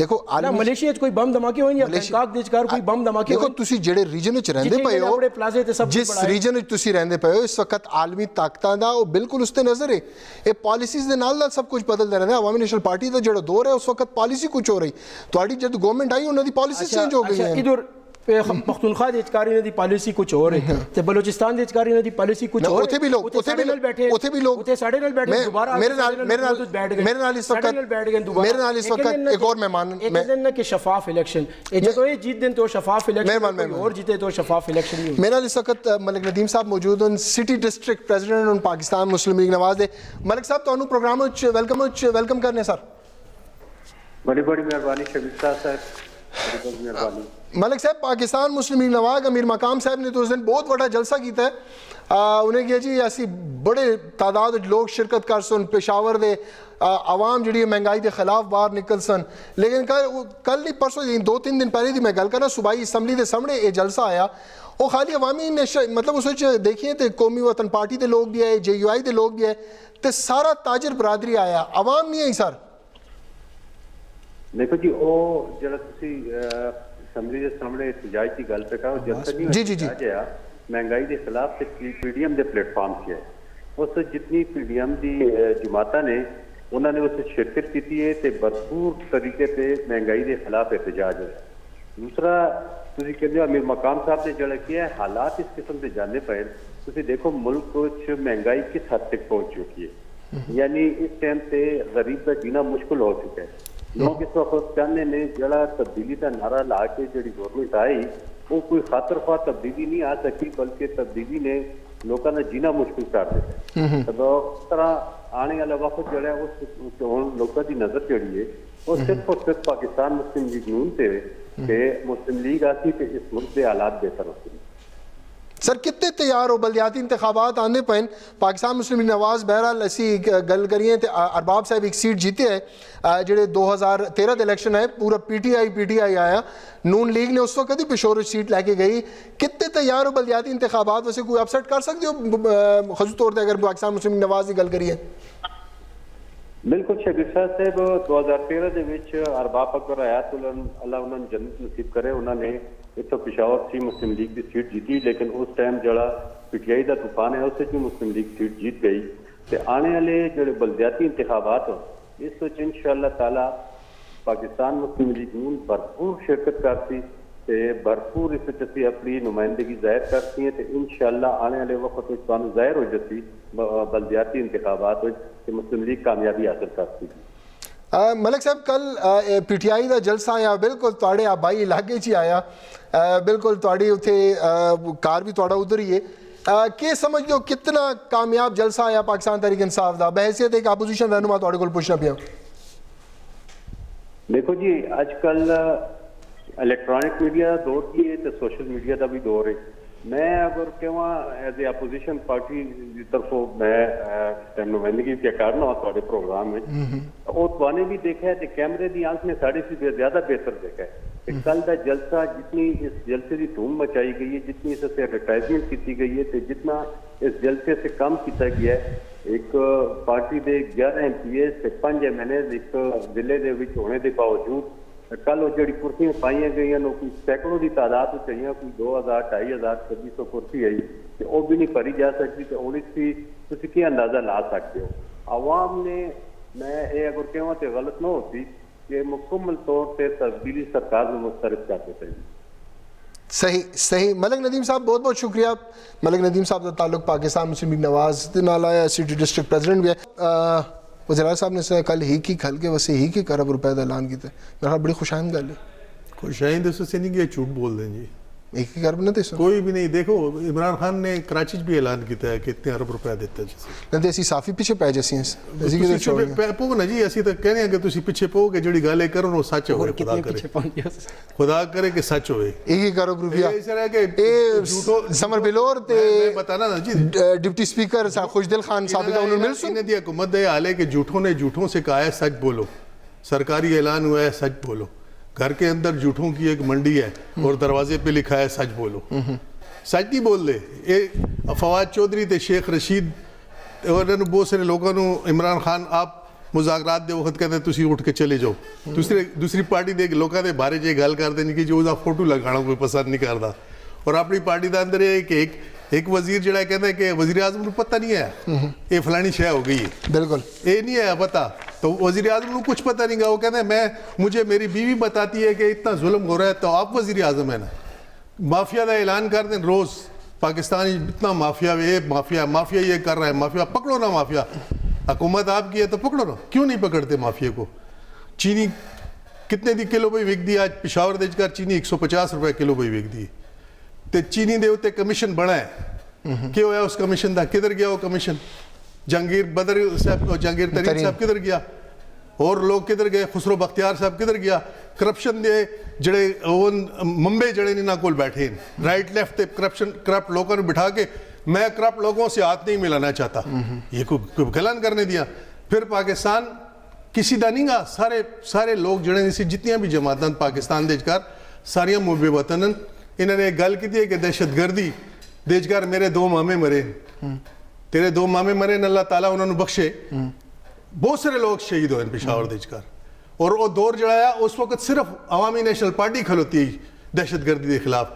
देखो मलेशिया कोई बम धमाके होए या बैंकॉक देश कार कोई बम धमाके देखो ਤੁਸੀਂ ਜਿਹੜੇ ਰੀਜਨ ਵਿੱਚ ਰਹਿੰਦੇ ਪਏ ਹੋ ਜਿਸ ਰੀਜਨ ਵਿੱਚ ਤੁਸੀਂ ਰਹਿੰਦੇ ਪਏ ਹੋ ਇਸ ਵਕਤ ਆਲਮੀ ਤਾਕਤਾਂ ਦਾ ਉਹ ਬਿਲਕੁਲ ਉਸ ਤੇ ਨਜ਼ਰ ਹੈ ਇਹ ਪਾਲਿਸੀਜ਼ ਦੇ ਨਾਲ ਨਾਲ ਸਭ ਕੁਝ ਬਦਲਦਾ ਰਹਿੰਦਾ ਆਵਾਮੀ ਨੈਸ਼ਨਲ ਪਾਰਟੀ ਦਾ ਜਿਹੜਾ ਦੌਰ ਹੈ ਉਸ ਵਕਤ ਪਾਲਿਸੀ ਕੁਝ ਹੋ ਰਹੀ ਤੁਹਾਡੀ ਜਦ ਗਵਰਨਮੈਂਟ ਆਈ ਉਹਨਾਂ ਦੀ ਪਾਲਿਸੀ ਚੇਂਜ ਹੋ ਗਈ ਹੈ इधर पख्तूनख्वा दी इजकारी ने दी पॉलिसी कुछ और है ते बलूचिस्तान दी इजकारी ने दी पॉलिसी कुछ और उथे भी लोग उथे भी लोग उथे साढ़े नाल बैठे दोबारा मेरे नाल इस वक्त मेरे नाल इस वक्त एक और मेहमान एक दिन ना कि शफाफ इलेक्शन ये जब ये जीत दिन तो शफाफ इलेक्शन और जीते तो शफाफ इलेक्शन नहीं मेरे नाल इस वक्त मलिक नदीम साहब मौजूद हैं city district president on Pakistan Muslim League Nawaz दे मलिक साहब ਤੁਹਾਨੂੰ ਪ੍ਰੋਗਰਾਮ ਵਿੱਚ ਵੈਲਕਮ ਕਰਨੇ ਸਰ बड़ी बड़ी मेहरबानी शबीर साहब बड़ी बड़ी मेहरबानी मलिक साहब पाकिस्तान मुस्लिम लीग नवाज अमीर मकाम साहब ने तो उस दिन बहुत बड़ा जलसा किया है उन्हें किया जी ऐसी बड़े तादाद लोग शिरकत कर सन पेशावर दे आवाम जी महंगाई के खिलाफ बाहर निकल सन लेकिन कल नहीं परसों 2-3 दिन पहले की मैं गल करा सूबाई असैम्बली के सामने ये जलसा आया वो खाली अवामी मतलब उस देखिए तो कौमी वतन पार्टी के लोग भी आए JUI के लोग भी आए तो सारा ताजर बरादरी आया आवाम नहीं आई सर देखो जी वो जरा तुसी असैम्बली के सामने एहतजाज की गल पे कहा जलसा नहीं होया महंगाई के खिलाफ ते PDM के प्लेटफॉर्म से है उस जितनी PDM की जमाता ने उन्होंने उस शिरकत की है तो भरपूर तरीके से महंगाई के खिलाफ एहतजाज है दूसरा तुसी कहते हो अमीर मकाम साहब ने जरा किया है हालात इस किस्म के जानने पे तुसी देखो मुल्क कुछ महंगाई किस हद तक पहुंच चुकी है यानी इस टाइम से गरीब का जीना मुश्किल हो चुका है लोग इस वक्त चाहते ने जड़ा तब्दीली का नारा ला के जी गवर्नमेंट आई वो कोई खातर खा तब्दीली नहीं आ सकी बल्कि तब्दीली ने लोगों का जीना मुश्किल कर दिया तो उस तरह आने वाला वक्त जड़ा उस लोगों की नजर जड़ी है वो सिर्फ और सिर्फ पाकिस्तान मुस्लिम लीग नून से मुस्लिम लीग आती तो इस मुल्क के हालात बेहतर होते सर कितने तैयार हो बलदियाती इंतखाबात आने पे पाकिस्तान मुस्लिम लीग नवाज बहरहाल असी गल करिए तो अरबाब साहब एक सीट जीते है जेडे 2013 के इलेक्शन है पूरा PTI आया नून लीग ने उस वक्त ही पिशोर सीट लैके गई कितने तैयार हो बलदियाती इंतखाबात वैसे कोई अपसेट कर सकते हो खसूस तौर पर अगर पाकिस्तान मुस्लिम लीग नवाज की गल करिए बिल्कुल शबीर साहब 2013 ਦੇ ਵਿੱਚ अरबाब अकबर हयातुल्लाह अल्लाह उन्होंने जन्नत नसीब करे उन्होंने इतो पिशावर सी मुस्लिम लीग की सीट जीती लेकिन उस टाइम जड़ा PTI का तूफान है उससे भी मुस्लिम लीग सीट जीत गई तो आने वाले जो बलदियाती इंतखाबात इस इंशाअल्लाह ताला पाकिस्तान मुस्लिम लीग नून भरपूर शिरकत करती ते भरपूर इस असी अपनी नुमाइंदगी जाहिर करती हैं तो इंशाअल्लाह आने वाले वक्त जाहिर हो जाती बलदियाती इंतखाबात कि मुस्लिम लीग कामयाबी हासिल करती मलिक साहब कल PTI का जलसा आया बिल्कुल तुहाडे आबाई इलाके च आया बिल्कुल तुहाडी उत्थे कार भी तुहाडा उधर ही है के समझ लो कितना कामयाब जलसा आया पाकिस्तान तहरीक इंसाफ का बहैसियत एक अपोजिशन रहनुमा तुहाडे कोल पुछना पिया देखो जी आजकल इलेक्ट्रॉनिक मीडिया दौर की है तो सोशल मीडिया का भी दौर है मैं अगर कहवा एज ए अपोजिशन पार्टी की तरफों मैं नुमाइंदगी क्या करना थोड़े प्रोग्राम में और तुमने भी देखा है कि कैमरे की आंख ने साढ़े से ज्यादा बेहतर देखा है कल का जलसा जितनी इस जलसे की धूम मचाई गई है जितनी इस एडवर्टाइजमेंट की गई है तो जितना इस जलसे से कम किया गया है एक पार्टी के 11 MPs से 5 MNAs एक जिले के होने के बावजूद कल जी कुर्सियां पाई गई कोई सैकड़ों की तादाद चाहिए कोई 2000 2500 2600 कुर्सी आई तो वह भी नहीं भरी जा सकती तो हूँ इसकी क्या अंदाजा ला सकते हो आवाम ने मैं ये अगर कहवा तो गलत ना होती कि मुकम्मल तौर पर तब्दीली सरकार में मुस्तरद करते थे सही मलिक नदीम साहब बहुत बहुत शुक्रिया मलिक नदीम साहब का ताल्लुक पाकिस्तान मुस्लिम लीग नवाज के नाल आया सिटी डिस्ट्रिक्ट प्रेजिडेंट भी है वज़ीर साहब ने कल ही की खल के वैसे ही की खरब रुपए का ऐलान किया मेरा बड़ी खुशाइन गल है कोई शायद उससे नहीं कि झूठ बोल दें जी, एक ही कर बनाते सो कोई भी नहीं। देखो इमरान खान ने कराची भी ऐलान किया है कि इतने अरब रुपया देता जिसे नहीं ਅਸੀਂ ਸਾਫੀ ਪਿੱਛੇ ਪੈ ਜਸੀਂ ਅਸੀਂ ਕਿਤੇ ਛੋੜ ਪੋ ਨਾ ਜੀ, ਅਸੀਂ ਤਾਂ ਕਹਿੰਦੇ ਹਾਂ ਕਿ ਤੁਸੀਂ ਪਿੱਛੇ ਪੋ ਕਿ ਜਿਹੜੀ ਗੱਲ ਕਰੋ ਉਹ ਸੱਚ ਹੋਵੇ, ਖੁਦਾ ਕਰੇ, ਖੁਦਾ ਕਰੇ ਕਿ ਸੱਚ ਹੋਵੇ। एक ही करो रुपया ਇਸ ਤਰ੍ਹਾਂ ਕਿ ਇਹ ਝੂਠੋ ਸਮਰ ਬਿਲੋਰ ਤੇ ਮੈਂ ਬਤਾਨਾ ਨਾ ਜੀ, डिप्टी स्पीकर साहब खुशदिल खान साबिका उन्होंने मिल इन्हें दिया हुकूमत है हाल है कि झूठों ने झूठों से कहा है सच बोलो, सरकारी ऐलान हुआ है सच बोलो, घर के अंदर झूठों की एक मंडी है और दरवाजे पे लिखा है सच बोलो, सच नहीं बोल दे। ये फवाद चौधरी ते शेख रशीद और बहुत सारे लोगों को इमरान खान आप मुज़ाकरात दे वक्त कहते तुसी उठ के चले जाओ, दूसरी पार्टी दे लोगों के बारे जे गल करते नहीं कि जो उसका फोटो लगाना कोई पसंद नहीं करता, और अपनी पार्टी के अंदर एक वजीर जड़ा कहता है कि वजीर आजम को पता नहीं है ये फलानी शय हो गई है, बिल्कुल ये नहीं है पता, तो वजीर आजम को कुछ पता नहीं गा, वो कहते हैं मुझे मेरी बीवी बताती है कि इतना जुल्म हो रहा है, तो आप वजीर आजम है ना, माफिया का ऐलान कर दें रोज पाकिस्तान इतना माफिया, ये माफिया माफिया ये कर रहा है, माफिया पकड़ो ना, माफिया हुकूमत आपकी है तो पकड़ो ना, क्यों नहीं पकड़ते माफिया को। चीनी कितने दी किलो भाई विक दी, आज पिशावर देकर चीनी 150 रुपए किलो भाई विक दी, तो चीनी दे उत्ते कमीशन बना है, क्या होया उस कमीशन का, किधर गया वो कमीशन, जहांगीर बदर साहब, जहांगीर तरीन साहब किधर गया, और लोग किधर गए, खुसरो बख्तियार साहब किधर गया, करप्शन दे जड़े मंबे जड़े ना कोल बैठे राइट लेफ्ट ते करप्शन करप्ट लोगों ने बिठा के, मैं करप्ट लोगों से हाथ नहीं मिलाना चाहता, ये कोई गलन करने दिया। फिर पाकिस्तान किसी का नहीं गा, सारे लोग जड़े जितनियां भी जमात पाकिस्तान देशकार सारिया मुबे वतन, इन्होंने एक गल की थी कि दहशतगर्दी देशकार मेरे 2 मामे मरे, तेरे 2 मामे मरे, अल्लाह ताला उन्होंने बख्शे, बहुत सारे लोग शहीद हुए पिशावर देशकार, और वो दौर जड़ाया उस वक्त सिर्फ अवामी नेशनल पार्टी खलोती दहशतगर्दी के खिलाफ,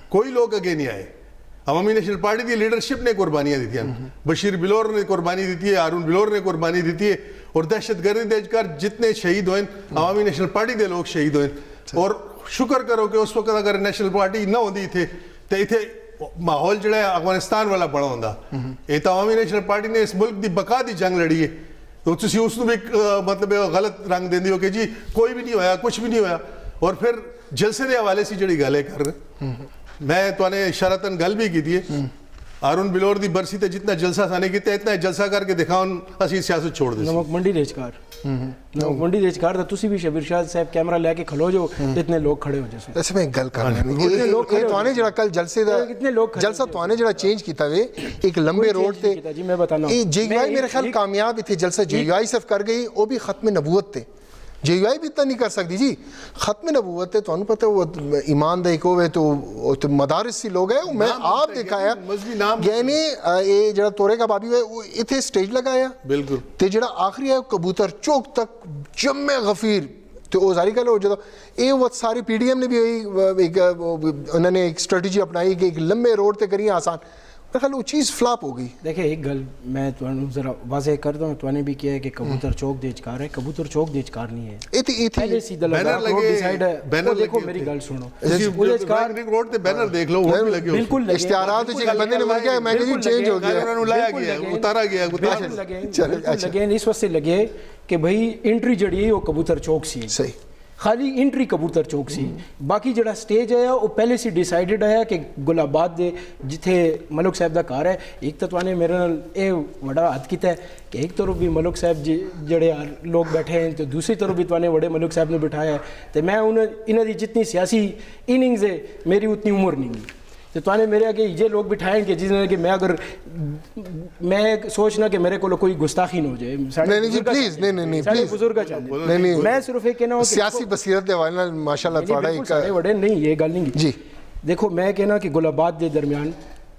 कोई लोग अगे नहीं आए। अवामी नेशनल पार्टी की लीडरशिप ने कुर्बानियां दी थी, बशीर बिलोर ने कुर्बानी दी है, हारून बिलोर ने कुर्बानी दी है, और दहशतगर्दी देशकार जितने शहीद हुए अवामी नेशनल पार्टी के लोग शहीद हुए, और शुक्र करो कि उस वक्त अगर नेशनल पार्टी ना होती थे तो इतने माहौल जो है अफगानिस्तान वाला बना होंदा। ये तो अवामी नेशनल पार्टी ने इस मुल्क की बका की जंग लड़ी है, तो तुसी उसनू भी मतलब गलत रंग देंदे हो कि जी कोई भी नहीं होया, कुछ भी नहीं होया, और फिर जलसे के हवाले से जी गल कर मैं तुने इशारतन गल भी की थी, हारून बिलोर की बरसी ते जितना जलसा साने किया इतना जलसा करके दिखाओ असी सियासत छोड़ दे। नमक मंडी रेजकार नमक मंडी रेजकार तो तुसी भी शबीर शाह साहब कैमरा लेके खलो जो इतने लोग खड़े हो जैसे ऐसे में गल कर ये तोने जड़ा कल जलसे दा कितने लोग जलसा तोने जड़ा चेंज कीता वे एक लंबे रोड ते जी मैं बताना ये जेयूआई मेरे ख्याल कामयाब थे, जलसा जेयूआई सिर्फ कर गई, वो भी खत्म नबूवत थे, जेयूआई भी इतना नहीं कर सकती जी, खत्म नबूवत है, तो पता वो ईमान दा एक होवे तो मदारिस सी लोग है, मैं आप दिखाया यानी ये जड़ा तोरे का बाबी है वो इथे स्टेज लगाया बिल्कुल, ते जड़ा आखिरी है कबूतर चौक तक जम्मे गफीर तो वो जारी कर लो जो ये वो सारी पीडीएम ने भी एक उन्होंने एक स्ट्रेटजी अपनाई कि एक लंबे रोड ते करिए आसान, मेरे ख्याल वो चीज़ फ्लॉप हो गई। देखिए एक गल मैं तुहानू जरा वाज़ेह कर दूं, तुहाने भी किया है कि कबूतर चौक देजकार है, कबूतर चौक देजकार नहीं है, पहले सीधा लगा रोड डिसाइड है, बैनर देखो मेरी गल सुनो, देजकार रोड पे बैनर देख लो वो भी लगे, बिल्कुल इश्तिहारात तो एक बंदे ने मर गया, मैं कह चेंज हो गया, उन्होंने लाया गया उतारा गया लगे इस वास्ते लगे कि भाई एंट्री जड़ी है वो कबूतर चौक सी सही, खाली एंट्री कबूतर चौक सी, बाकी जड़ा स्टेज है वो पहले से डिसाइडेड है कि गुलाबाद दे जिथे मलक साहब का घर है, एक तो तुहाने मेरे नाल ये बड़ा हद किया है कि एक तरफ भी मलक साहब जड़े लोग बैठे हैं तो दूसरी तरफ भी तुहाने बड़े मलक साहब ने बिठाया है, तो मैं इन्हों की जितनी सियासी इनिंग्स है मेरी उतनी उम्र नहीं, तो तुहाने मेरे आगे ये लोग बिठाएंगे जिसने कि मैं अगर मैं सोचना कि मेरे को कोई गुस्ताखी न हो जाए, नहीं जी प्लीज नहीं प्लीज बुजुर्ग नहीं, मैं सिर्फ ये कहना हूं सियासी बसीरत दे वाला माशाल्लाह थोड़ा एक बड़े नहीं ये गल नहीं जी। देखो मैं कहना कि गुलाबाद के दरमियान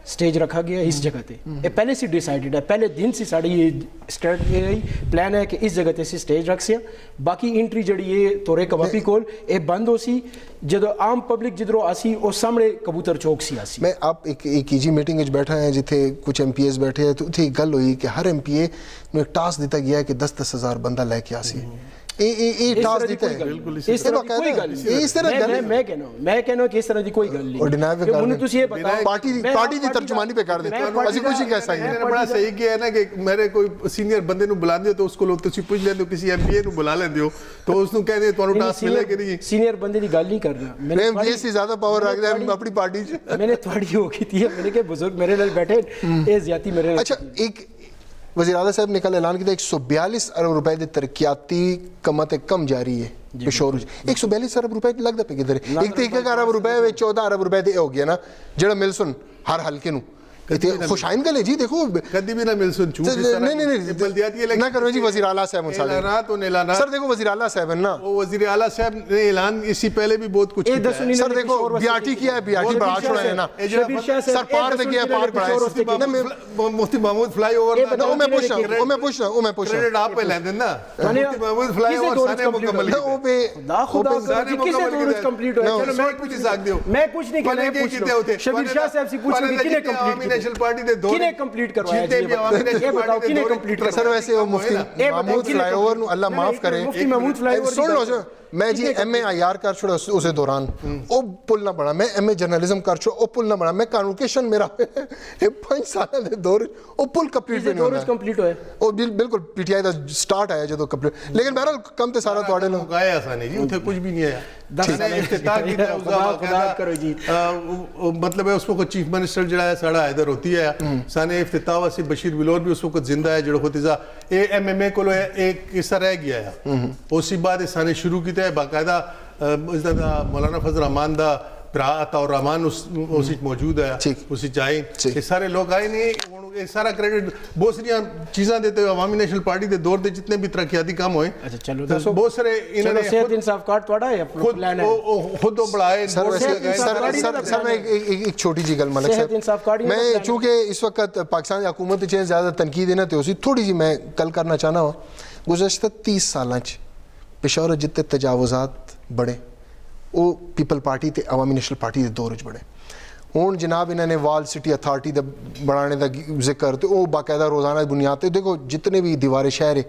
स्टेज रखा गया इस जगह पे, ये पहले से डिसाइडेड है, पहले दिन से साड़ी ये स्ट्रेटजी प्लान है कि इस जगह पे स्टेज रख से, बाकी एंट्री जड़ी ये तोरे कबाबी कोल ये बंद हो सी, जो आम पब्लिक जिधरों आसी वो सामने कबूतर चौक सी आसी। मैं आप एक ईजी मीटिंग में बैठा है जिथे कुछ MPs बैठे हैं, तो उथे गल हुई कि हर MPA में एक टास्क दिता गया है कि 10-10 हज़ार बंदा लैके आसी, ਇਹ ਟਾਸ ਦਿੱਤਾ ਹੈ ਬਿਲਕੁਲ ਇਸ ਤਰ੍ਹਾਂ ਦੀ ਕੋਈ ਗੱਲ ਨਹੀਂ ਇਸ ਤਰ੍ਹਾਂ ਗੱਲ ਮੈਂ ਕਹਿੰਦਾ ਕਿ ਇਸ ਤਰ੍ਹਾਂ ਦੀ ਕੋਈ ਗੱਲ ਨਹੀਂ ordinary ਗੱਲ ਮੈਨੂੰ ਤੁਸੀਂ ਇਹ बताओ ਪਾਰਟੀ ਦੀ ਤਰਜਮਾਨੀ ਪੇ ਕਰ ਦਿੱਤੇ ਅਸੀਂ ਕੁਝ ਨਹੀਂ ਕਹਿ ਸਕਦੇ ਇਹਨੇ ਬੜਾ ਸਹੀ ਕਿਹਾ ਹੈ ਨਾ ਕਿ ਮੇਰੇ ਕੋਈ ਸੀਨੀਅਰ ਬੰਦੇ ਨੂੰ ਬੁਲਾਉਂਦੇ ਹੋ ਤਾਂ ਉਸ ਕੋਲੋਂ ਤੁਸੀਂ ਪੁੱਛ ਲੈਂਦੇ ਹੋ ਕਿਸੇ ਐਮਪੀਏ ਨੂੰ ਬੁਲਾ ਲੈਂਦੇ ਹੋ ਤਾਂ ਉਸ ਨੂੰ ਕਹਿੰਦੇ ਤੁਹਾਨੂੰ ਟਾਸਕ ਮਿਲਿਆ ਕਿ ਨਹੀਂ ਸੀਨੀਅਰ ਬੰਦੇ ਦੀ ਗੱਲ ਨਹੀਂ ਕਰਨਾ ਮੈਂ ਐਮਪੀਏ से ज्यादा पावर रखता है अपनी पार्टी से मैंने थोड़ी वो की थी मैंने के बुजुर्ग मेरे नाल बैठे ये ज्यादा मेरे अच्छा एक वज़ीर आला साहब ने कल ऐलान किया 142 अरब रुपए की तरक्याती कमत कम जारी है पिशोर 142 अरब रुपए लगता पे किधर एक तो 1 अरब रुपए 14 अरब रुपए हो गया ना जो मिल सुन हर हल्के नू खुशाइन गल है जी देखो कभी भी ना मिल सुन चूक नहीं बल्दियाती ना करो जी वज़ीर आला साहब ऐलानात सर देखो वज़ीर आला साहब है ना वो वज़ीर आला साहब ने ऐलान इससे पहले भी बहुत कुछ किया है सर देखो बीआरटी किया है बीआरटी बढ़ा छोड़ा है ना सर पार तक गया पार बढ़ाया मुफ्ती महमूद फ्लाईओवर ओ मैं पूछ रहा क्रेडिट आप पे लेंदे ना मुफ्ती महमूद फ्लाईओवर सारे मुकम्मल ना ओ पे खुदा किसे दो रोज कंप्लीट हुआ चलो मैं कुछ सकते हो मैं कुछ नहीं कहना पूछ शबीर शाह साहब से पूछो कि किने कंप्लीट नेशनल पार्टी दे दो किने कंप्लीट करवाया ये बताओ किने कंप्लीट करवाया सर वैसे वो मुफ्ती महमूद फ्लाईओवर नु अल्लाह माफ करे मुफ्ती महमूद फ्लाईओवर सुन लो मैं जी एमए आईआर कर छोड़ा उस दौरान वो पुल ना बना मैं एमए जर्नलिज्म कर छोड़ा वो पुल ना बना मैं कॉन्वोकेशन मेरा 5 साल दे दौर वो पुल कंप्लीट नहीं होया कंप्लीट होया ओ बिल्कुल पीटीआई दा स्टार्ट आया जदों कंप्लीट लेकिन बहरहाल कम ते सारा ਤੁਹਾਡੇ ਨੂੰ ਗਾਇਆ ਸਾਨੇ ਜੀ ਉੱਥੇ ਕੁਝ ਵੀ ਨਹੀਂ ਆਇਆ इफ्तिताह की करो जी मतलब है उसको चीफ मिनिस्टर जड़ा है साड़ा इधर होती है साने इफ्तिताह वासी बशीर बिलोर भी उस वक्त जिंदा है जड़ो होती जा एएमएमए को एक किस्सा रह गया है उसी बाद साने शुरू किया है बाकायदा मौलाना फजल रहमान दा भरा अताउर रहमान उस मौजूद है उसी जाए ये सारे लोग आए नहीं ये सारा क्रेडिट बहुत सारी चीज़ां देते हुए अवामी नेशनल पार्टी के दौर के जितने भी तरक्याती काम हुए अच्छा चलो दसो बहुत सारे इन्होंने सेहत इंसाफ कार्ड थोड़ा है प्लान है खुद बढ़ाए सर मैं एक छोटी जी गल मलिक साहब मैं चूंकि इस वक्त पाकिस्तान हुकूमत च ज़्यादा तनकीद ना तो उसी थोड़ी जी मैं कल करना चाहना वा गुज़श्ता 30 साल पेशावर जितने तजावुज़ात बढ़े वो पीपल पार्टी ते अवामी नेशनल पार्टी के दौर च बढ़े हुण जनाब इन्होंने वाल सिटी अथॉरिटी दा बनाने का जिक्र तो वो बाकायदा रोज़ाना बुनियाद पर देखो जितने भी दीवारें शहर है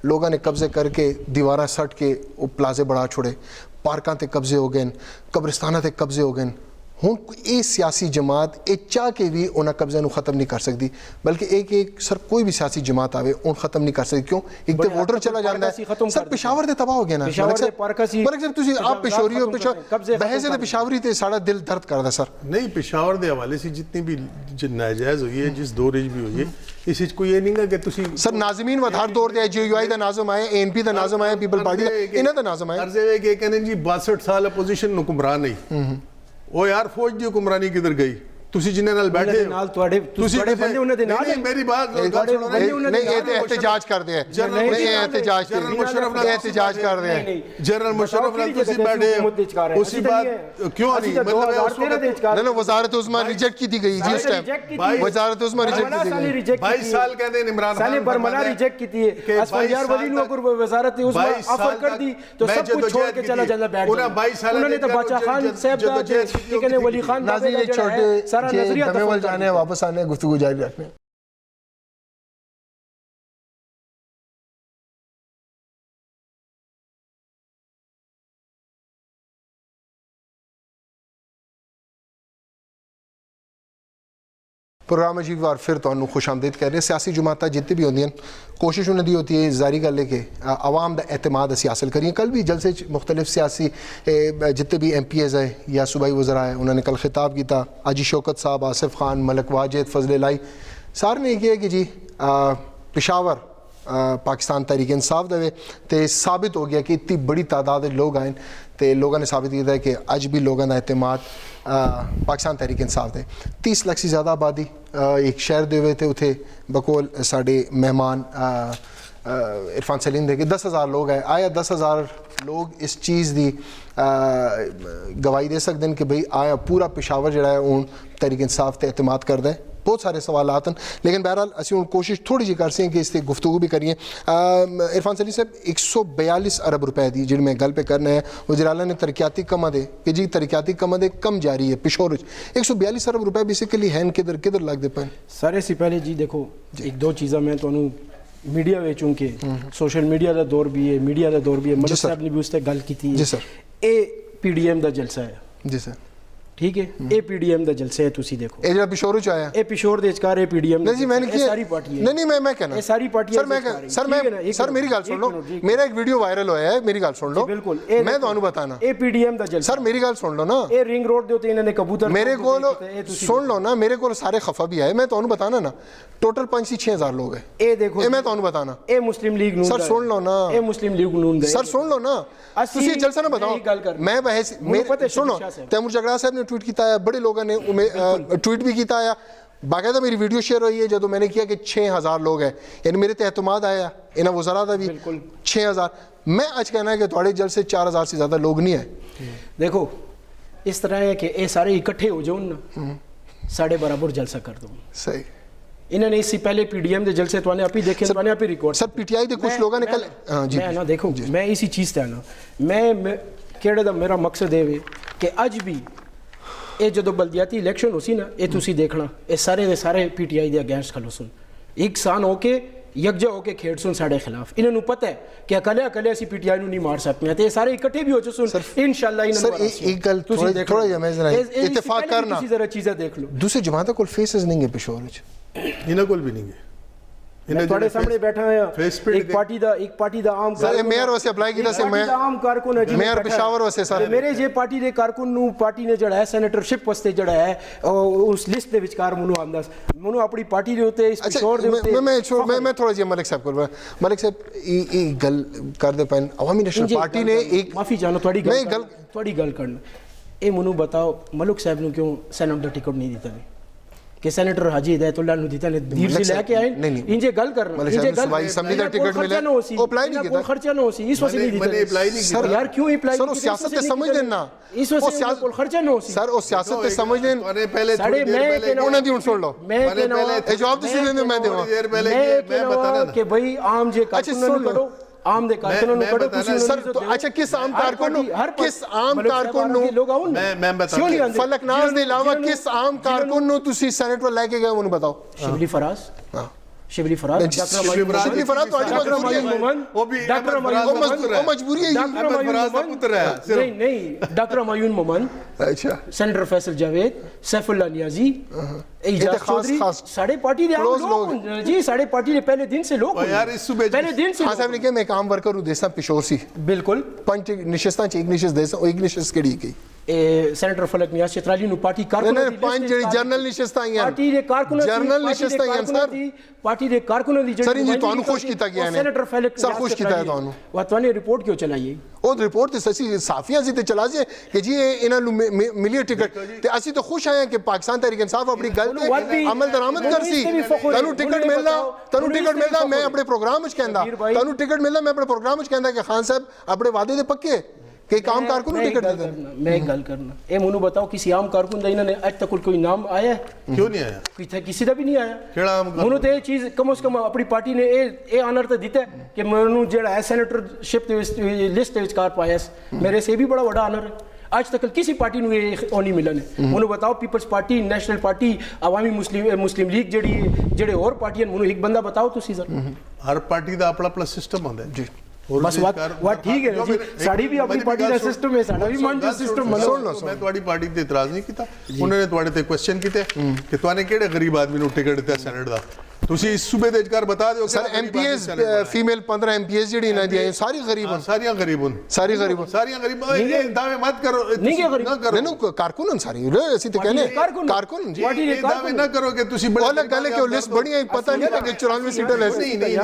लोगों ने कब्जे करके दीवारा सट के वो प्लाजे बढ़ा छोड़े पार्कां ते कब्जे हो गए कब्रिस्ताना ते कब्जे हो गए हुण ये सियासी जमात ये चाह के भी उन्हें कब्जे नूं खत्म नहीं कर सकती बल्कि एक सर कोई भी सियासी जमात आवे उन खत्म नहीं कर सकती क्यों एक तो वोटर चला जाता है सर पेशावर ते तबाह हो गया ना आप पेशोरी हो बहस है पेशावरी ते साड़ा दिल दर्द करदा सर नहीं पेशावर के हवाले से जितनी भी नाजायज़ हुई है जिस दौर भी हुई है इस कोई ये नहीं कि तुसी सर नाज़मीन वधार दौर दे जेयूआई दा नाज़म आए एएनपी दा नाज़म आए पीपल पार्टी दा इन्हां दा नाज़म आए अर्ज़ है कि कहने जी 62 साल अपोजिशन हुक्मरान नहीं ओ यार फौज दी हुक्मरानी किधर गई ਤੁਸੀਂ ਜਿਨ੍ਹਾਂ ਨਾਲ ਬੈਠੇ ਨਾਲ ਤੁਹਾਡੇ ਬੰਦੇ ਉਹਨਾਂ ਦੇ ਨਾਲ ਮੇਰੀ ਬਾਤ ਨਹੀਂ ਇਹ ਤੇ ਇhtਜਾਜ ਕਰਦੇ ਆ ਨਹੀਂ ਇਹ ਇhtਜਾਜ ਜਨਰਲ ਮੁਸ਼ਰਫ ਨਾਲ ਇhtਜਾਜ ਕਰਦੇ ਆ ਜਨਰਲ ਮੁਸ਼ਰਫ ਨਾਲ ਤੁਸੀਂ ਬੈਠੇ ਉसी बात क्यों नहीं मतलब ना वजारत उस्मा रिजेक्ट की थी गई जी उस टाइम वजारत उस्मा रिजेक्ट की गई 22 साल कहते हैं इमरान खान बरमला रिजेक्ट की थी असफंजार वली नु अगर वजारत उस्मा ऑफर कर दी तो सब कुछ छोड़ के चला जाना बैठ उन्होंने तो बादशाह खान साहब का ठीक है वली खान नाज़रीन एक छोटे दमेवल जाने वापस आने गुफ्तगू जारी रखने प्रोग्राम अजीब वार फिर तो खुश आमदीद कह रहे हैं सियासी जमात जितनी भी होंगी कोशिश उन्होंने होती है जारी गल है कि आवाम का एतमाद असी हासिल करिए कल भी जलसे मुख्तलिफ सियासी जितने भी MPs है या सूबाई वज़रा है उन्होंने कल खिताब किया अजी शौकत साहब आसिफ खान मलक वाजिद फजल लाई सारे ने किया कि जी पेशावर पाकिस्तान तहरीक इंसाफ दे तो साबित हो गया कि इतनी बड़ी तादाद लोग आए तो लोगों ने साबित किया कि अज भी लोगों का एतमाद पाकिस्तान तहरीक इंसाफ दे 30 लाख से ज़्यादा आबादी एक शहर दे हुए थे उथे बकोल साढ़े मेहमान इरफान सलीम दे के 10,000 लोग आए आया 10,000 लोग इस चीज़ की गवाही दे सकते हैं कि भाई आया पूरा पेशावर जड़ा है हूँ तहरीक इंसाफ ते एतमाद करदा है बहुत सारे सवाल आते हैं लेकिन बहरहाल असी हूँ कोशिश थोड़ी जी कर सकें कि इससे गुफ्तगू भी करिए इरफान सलीम साहब 142 अरब रुपए दी जी मैं गल पे करना है वज़ीर आला ने तरक्याती कमा दे कि जी तरक्याती कमा दे कम जारी है पिशोर 142 अरब रुपए बेसिकली हैं किधर किधर लगते पे सारे से पहले जी देखो एक दो चीज़ा मैं तो मीडिया ਵਿੱਚ ਕਿ ਸੋਸ਼ਲ ਮੀਡੀਆ ਦਾ ਦੌਰ ਵੀ ਹੈ ਮੀਡੀਆ ਦਾ ਦੌਰ ਵੀ ਹੈ ਮਲਕ sir. ਸਾਹਿਬ ਨੇ ਵੀ ਉਸ ਤੇ ਗੱਲ ਕੀਤੀ ਹੈ ਜੀ sir. ਇਹ ਪੀਡੀਐਮ ਦਾ ਜਲਸਾ ਹੈ ਜੀ ਸਰ ਠੀਕ ਹੈ ਇਹ ਪੀਡੀਐਮ ਦਾ ਜਲਸਾ ਹੈ ਤੁਸੀਂ ਦੇਖੋ ਇਹ ਜਿਹੜਾ ਪਿਸ਼ੋਰ ਚ ਆਇਆ ਇਹ ਪਿਸ਼ੋਰ ਦੇ ਵਿਚਕਾਰ ਇਹ ਪੀਡੀਐਮ ਨਹੀਂ ਜੀ मैंने किया ਸਾਰੀ ਪਾਰਟੀ ਹੈ नहीं मैं कहना ਇਹ ਸਾਰੀ ਪਾਰਟੀ सर मेरी गल सुन लो मेरा एक वीडियो वायरल होया है मेरी गल सुन लो ਬਿਲਕੁਲ मैं ਤੁਹਾਨੂੰ बताना ਇਹ ਪੀਡੀਐਮ ਦਾ ਜਲਸਾ सर मेरी गल सुन लो ना ਇਹ ਰਿੰਗ ਰੋਡ ਦੇ ਉੱਤੇ ਇਹਨਾਂ ਨੇ ਕਬੂਤਰ मेरे को सुन लो ना मेरे को सारे खफा भी आए मैं ਤੁਹਾਨੂੰ बताना ना टोटल 5-6 लोग हैं ਇਹ ਦੇਖੋ ਇਹ ਮੈਂ ਤੁਹਾਨੂੰ बताना ਇਹ ਮੁਸਲਿਮ ਲੀਗ ਨੂੰ सर सुन लो ना ਇਹ ਮੁਸਲਿਮ ਲੀਗ ਨੂੰ ਦੇ सर सुन लो ना ਤੁਸੀਂ ਜਲਸਾ ਨਾ बताओ मैं बहस सुनो तैमूर जगड़ा साहब ने ट्वीट किया है बड़े लोगों ने ट्वीट भी किया है बाकायदा मेरी वीडियो शेयर हुई है जो मैंने किया कि 6000 लोग हैं यानी मेरे ते एतमाद आया इन्हें वज़रा का भी 6000 मैं आज कहना है कि थोड़े जल से 4000 से ज़्यादा लोग नहीं है देखो इस तरह है कि ये सारे इकट्ठे हो जाओ ना साढ़े बराबर जलसा कर दो सही इन्होंने इससे पहले पीडीएम के जलसे तो आप ही देखे तो आप ही रिकॉर्ड सर पीटीआई के कुछ लोगों ने कल हाँ जी मैं ना देखो मैं इसी चीज़ से आना मैं केड़े दा मेरा मकसद है कि अज भी ये जो बलदियाती इलैक्शन हो सी ना ये तुसी देखना ये सारे दे सारे पीटीआई के अगेंस्ट खलो सुन एक सान होके यकजा होके खेड़ सुन साढ़े खिलाफ इन्होंने पता है कि अकेले अकेले असी पीटीआई नहीं मार सकते हैं तो ये सारे इकट्ठे भी हो जाओ सुन इंशाल्लाह सर एक गल थोड़ा जमेज ना इत्तेफाक करना जरा चीज़ें देख लो दूसरी जमात को फेसेस नहीं है पिशोर विच ਇਹਨਾਂ ਕੋਲ ਵੀ ਨਹੀਂ ਹੈ मैं ਤੁਹਾਡੇ ਸਾਹਮਣੇ बैठा है एक पार्टी ਦਾ ਆਮ सर मेयर वैसे अप्लाई किया से मैं ਆਮ ਕਾਰਕੁਨ ਹੈ ਜੀ मेयर पेशावर वैसे सर ਮੇਰੇ ਜੇ ਪਾਰਟੀ ਦੇ ਕਾਰਕੁਨ ਨੂੰ ਪਾਰਟੀ ਨੇ ਜਿਹੜਾ ਹੈ ਸੈਨੇਟਰਸ਼ਿਪ ਵਾਸਤੇ ਜਿਹੜਾ ਹੈ ਉਸ ਲਿਸਟ ਦੇ ਵਿਚਕਾਰ ਮੈਨੂੰ ਆਂਦਾ ਮੈਨੂੰ ਆਪਣੀ ਪਾਰਟੀ ਦੇ ਉੱਤੇ ਇਸ ਪਿਸ਼ੋਰ ਦੇ ਉੱਤੇ मैं थोड़ा जी मलिक साहब को मलिक साहब ये गल कर दे पैन अवामी नेशनल पार्टी ने एक माफी चाहना ਤੁਹਾਡੀ ਗੱਲ ਕਰਨ ਇਹ ਮੈਨੂੰ बताओ मलिक साहब ਨੂੰ ਕਿਉਂ ਸੈਨੇਟ ਦਾ ਟਿਕਟ नहीं ਦਿੱਤਾ कि सेनेटर हाजी हिदायतुल्लाह नु दिता ने दीर से लेके आए इंजे गल करना इंजे गल भाई असम्बली दा टिकट मिले ओ अप्लाई नहीं किया खर्चा ना होसी इस वजह नहीं दिता मैंने अप्लाई नहीं सर यार क्यों अप्लाई सर वो सियासत ते समझ लेना इस वजह से कोई खर्चा ना होसी सर वो सियासत ते समझ लेन अरे पहले साढ़े मैं उन्हें दी सुन लो मैं कहना ए जवाब दे देने मैं देवा देर पहले मैं बताना कि भाई आम जे कानून नु करो आम दे कारकुनों नु करो तुसी सर अच्छा किस आम कारकुन नु लोग आओ मैं बताता फलकनाज दे अलावा किस आम कारकुन नु तुसी सेनेट वर लेके गए उन्हें बताओ शिबली फराज शिबली फराज शिबली फराज तो डॉक्टर मायून वो भी डॉक्टर वो मजबूरी है अहमद फराज का पुत्र है नहीं डॉक्टर मायून मोहम्मद अच्छा सेनेटर फैसल जावेद सैफुल्लाह नियाजी एजाज चौधरी साढ़े पार्टी दे लोग जी साढ़े पार्टी दे पहले दिन से लोग यार इस सुबह पहले दिन से हां साहब ने कहा मैं काम वर्कर हूं देसा पिशोर सी बिल्कुल पंच निशस्तां च एक निशस्त देसा ओ एक निशस्त केड़ी गई सेनेटर फलक नियाज चित्राली नु पार्टी कारकुन नहीं पांच जेडी जर्नल निशस्तां हैं पार्टी दे कारकुन जर्नल निशस्तां हैं सर पार्टी दे कारकुन दी सर जी ਤੁਹਾਨੂੰ खुश ਕੀਤਾ ਗਿਆ ਨੇ सेनेटर फलक सर खुश ਕੀਤਾ ਹੈ ਤੁਹਾਨੂੰ ਵਾ ਤੁਹਾਨੂੰ ਰਿਪੋर्ट क्यों ਚਲਾਈ ਉਹ ਰਿਪੋर्ट ਤੇ ਸੱਚੀ ਸਾਫੀਆਂ ਸੀ ਤੇ ਚਲਾ ਜੇ ਕਿ ਜੀ ਇਹਨਾਂ ਨੂੰ ਮਿਲੀ ਟਿਕਟ ਤੇ ਅਸੀਂ ਤਾਂ ਖੁਸ਼ ਆਏ ਕਿ ਪਾਕਿਸਤਾਨ ਤਹਿਰੀਕ ਇਨਸਾਫ ਆਪਣੀ ਗੱਲ ਤੇ ਅਮਲ ਦਰਾਮਦ ਕਰ ਸੀ ਤੁਹਾਨੂੰ ਟਿਕਟ ਮਿਲਦਾ ਮੈਂ ਆਪਣੇ ਪ੍ਰੋਗਰਾਮ ਵਿੱਚ ਕਹਿੰਦਾ ਤੁਹਾਨੂੰ ਟਿਕਟ ਮਿਲਦਾ ਮੈਂ ਆਪਣੇ ਪ੍ਰੋਗਰਾਮ ਵਿੱਚ ਕਹਿੰਦਾ ਕਿ ਖਾਨ ਸਾਹਿਬ ਆਪਣੇ ਵਾਅਦੇ ਦੇ ਪੱਕੇ कि काम कारकुन टिकट देते हैं मैं एक गल करना ए मुनु बताओ किसी आम कारकुन दा इन्होंने आज तक कोई नाम आया है क्यों नहीं आया किसी दा भी नहीं आया केड़ा आम मुनु ते चीज कम से कम अपनी पार्टी ने ए ऑनर तो दिता है कि मनु जेड़ा है सेनेटरशिप दे लिस्ट दे विचकार पाया मेरे से भी बड़ा बड़ा ऑनर है आज तक किसी पार्टी नु ये नहीं मिला ने मुनु बताओ पीपल्स पार्टी नेशनल पार्टी अवामी मुस्लिम लीग जेड़े और पार्टियां मुनु एक बंदा बताओ तुसी सर हर पार्टी दा अपना सिस्टम होंदा है जी बस बात ठीक है जी साड़ी भी अपनी पार्टी का सिस्टम है साड़ा भी मान सिस्टम सुन लो मैं तुम्हारी पार्टी ते इतराज नहीं कीता उन्होंने तुम्हारे ते क्वेश्चन कीते कि तुहाने केड़े गरीब आदमी नु टिकट दिता सेनेट दा ਤੁਸੀਂ ਇਸ ਸੂਬੇ ਦੇ ਵਿਚਕਾਰ ਬਤਾ ਦਿਓ ਸਰ ਐਮਪੀਐਸ ਫੀਮੇਲ 15 ਐਮਪੀਐਸ ਜਿਹੜੀ ਇਹਨਾਂ ਦੀ ਸਾਰੀ ਗਰੀਬ ਹਨ ਸਾਰੀਆਂ ਗਰੀਬ ਇਹ ਦਾਅਵੇ ਮਤ ਕਰੋ ਨਹੀਂ ਕਿ ਗਰੀਬ ਨਹੀਂ ਕਾਰਕੁਨ ਹਨ ਸਾਰੀ ਅਸੀਂ ਤੇ ਕਹਿੰਦੇ ਕਾਰਕੁਨ ਜੀ ਇਹ ਦਾਅਵੇ ਨਾ ਕਰੋ ਕਿ ਤੁਸੀਂ ਬੜਾ ਅਲੱਗ ਗੱਲ ਹੈ ਕਿ ਉਹ ਲਿਸਟ ਬਣੀ ਹੈ ਪਤਾ ਨਹੀਂ ਲੱਗੇ 94 ਸੀਟਾਂ ਲੈ ਨਹੀਂ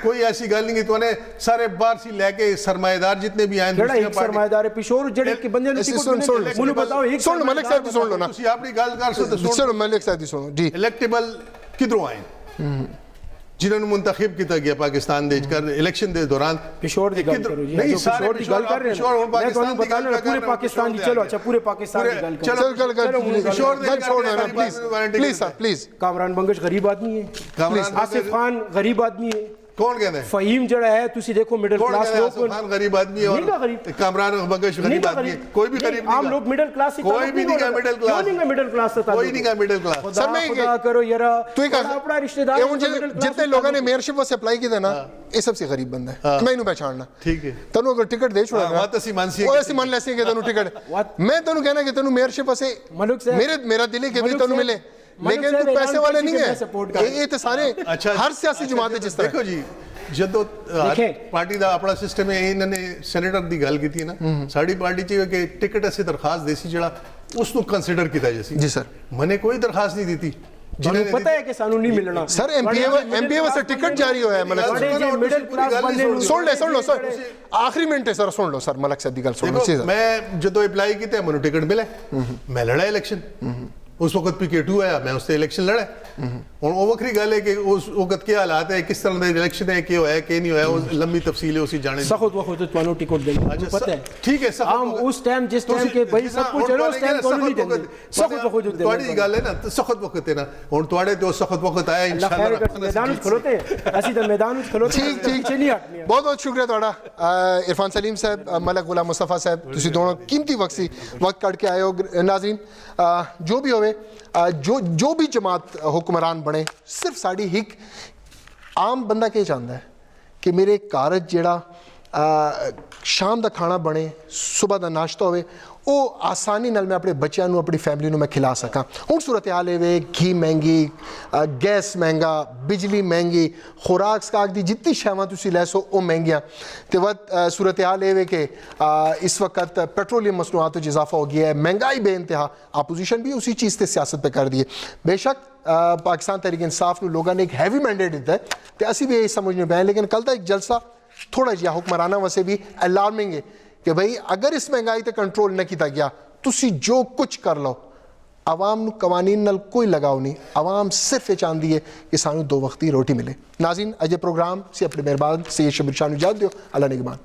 ਕੋਈ ਐਸੀ ਗੱਲ ਨਹੀਂ ਕਿ ਤੁਹਾਨੇ ਸਾਰੇ ਬਾਹਰ ਸੀ ਲੈ ਕੇ ਸਰਮਾਏਦਾਰ ਜਿੰਨੇ ਵੀ ਆਏ ਜਿਹੜਾ ਇੱਕ ਸਰਮਾਏਦਾਰ ਹੈ ਪਿਸ਼ੋਰ ਜਿਹੜੇ ਕਿ ਬੰਦੇ ਨੂੰ ਟਿਕਟ ਮੈਨੂੰ ਬਤਾਓ ਇੱਕ ਸੁਣ ਮਲਿਕ ਸਾਹਿਬ ਦੀ ਸੁਣ ਲਓ ਨਾ ਤੁਸੀਂ ਆਪਣੀ ਗੱਲ ਕਰ ਸਕਦੇ ਸੁਣੋ ਮਲਿਕ ਸਾਹਿਬ ਦੀ ਸੁਣੋ ਜੀ ਇਲੈਕਟੇਬਲ किधरों आए जिन्होंने मुंतखब किया गया पाकिस्तान देश कर इलेक्शन के दौरान पिशोर की गल करो जी नहीं पिशोर की गल कर रहे हैं मैं ਤੁਹਾਨੂੰ बताना पूरे पाकिस्तान की चलो अच्छा पूरे पाकिस्तान की गल चलो पिशोर गल छोड़ना ना please sir please Kamran Bangash गरीब आदमी है आसिफ खान गरीब आदमी है कौन कहता है? फहीम जड़ा है तुसी देखो मिडिल कौन क्लास कहता है? लोग आसिफ खान गरीब आदमी है नहीं का और गरीब। कामरान बगश गरीब आदमी है। कोई भी गरीब नहीं आम का। लोग मिडिल क्लास से कोई भी नहीं का मिडिल क्लास। नहीं का मिडिल क्लास से कोई नहीं का मिडिल क्लास। सर मैं खुदा करो यार तू अपना रिश्तेदार जितने लोगों ने मेयरशिप वास्ते अप्लाई किया ना ये सबसे गरीब बंदा है मैं इन्हें पहचानना ठीक है। तनु अगर टिकट दे छोड़ा बात ऐसी मानसी है वो ऐसी मान लेसी के तनु टिकट मैं तनु कहना कि तनु मेयरशिप वास्ते मलुक साहब मेरा दिल है कि भाई तनु मिले लेकिन तू पैसे वाले नहीं है ये तो सारे हर सियासी जमात जिस तरह देखो जी ਜਦੋਂ ਪਾਰਟੀ ਦਾ ਆਪਣਾ ਸਿਸਟਮ ਹੈ ਇਹਨਾਂ ਨੇ ਸੈਨੇਟਰ ਦੀ ਗੱਲ ਕੀਤੀ ਹੈ ਨਾ ਸਾਡੀ ਪਾਰਟੀ ਚ ਕਿ ਟਿਕਟ ਅਸੀਂ ਦਰਖਾਸਤ ਦੇਸੀ ਜਿਹੜਾ ਉਸ ਨੂੰ ਕੰਸੀਡਰ ਕੀਤਾ ਜੈਸੀ ਜੀ ਸਰ ਮਨੇ ਕੋਈ ਦਰਖਾਸਤ ਨਹੀਂ ਦਿੱਤੀ जिन्हें पता है कि सानू नहीं मिलना सर एमपीए वास्ते टिकट जारी होया है मलक मिडिल क्लास बंदे सुन लो सर आखिरी मिनट है सर सुन लो सर मलक साहब दी गल सुन लो मैं ਜਦੋਂ ਅਪਲਾਈ ਕੀਤਾ ਮੈਨੂੰ ਟਿਕਟ ਮਿਲੇ ਮੈਂ ਲੜਾ ਇਲੈਕਸ਼ਨ उस वक्त PK2 आया मैं उससे इलेक्शन लड़ा और वो वक्री गल है कि उस वक्त क्या हालात है किस तरह का इलेक्शन है क्या होया क्या नहीं होया वो लंबी तफसील है उसी जाने सख्त वक्त ਤੁਹਾਨੂੰ टिकट देंगे पता है ठीक है सख्त हम उस टाइम जिस टाइम के भाई सब कुछ है उस टाइम ਤੁਹਾਨੂੰ नहीं देंगे सख्त वक्त देंगे ਤੁਹਾਡੀ ਗੱਲ ਹੈ ਨਾ ਸਖਤ ਵਕਤ ਹੈ ਨਾ ਹੁਣ ਤੁਹਾਡੇ ਤੇ ਸਖਤ ਵਕਤ ਆਇਆ इंशाल्लाह मैदान ਵਿੱਚ ਖਲੋਤੇ ਅਸੀਂ ਤਾਂ ਮੈਦਾਨ ਵਿੱਚ ਖਲੋਤੇ ठीक पीछे नहीं हटने बहुत बहुत शुक्रिया ਤੁਹਾਡਾ इरफान सलीम साहब मलक गुलाम मुस्तफ़ा साहब ਤੁਸੀਂ दोनों कीमती वक्त ਕੱਢ के आए हो नाज़रीन जो भी होवे जो भी जमात हुक्मरान बने सिर्फ साड़ी हिक आम बंदा क्या चाहता है कि मेरे घर जेड़ा शाम का खाना बने सुबह का नाश्ता होवे वो आसानी नाल मैं अपने बच्चों को अपनी फैमिली को मैं खिला सका हूँ सूरत हाल है घी महंगी गैस महंगा बिजली महंगी खुराक सकाक की जितनी शैवां तुसी लै सो वो महंगियां तो वह सूरत हाल है कि इस वक्त पेट्रोलियम मसनूआत में इजाफा हो गया है महंगाई बेइंतहा अपोजिशन भी उसी चीज़ से सियासत पे कर दी है बेशक पाकिस्तान तहरीक इंसाफ ने लोगों ने एक हैवी मैंडेट दिता है तो असी भी यही समझने पे लेकिन कल का एक जलसा थोड़ा जिहा हुक्मराना वास्ते भी अलार्मिंग है कि भाई अगर इस महंगाई पर कंट्रोल न किया गया तुसी जो कुछ कर लो आवाम नूं कवानीन नाल कोई लगाव नहीं आवाम सिर्फ ये चाहती है कि सानू 2 वक्त की रोटी मिले नाज़रीन अजे प्रोग्राम से अपने मेहरबान सैयद शबीर शाह नूं इजाज़त दिओ अल्लाह निगहबान।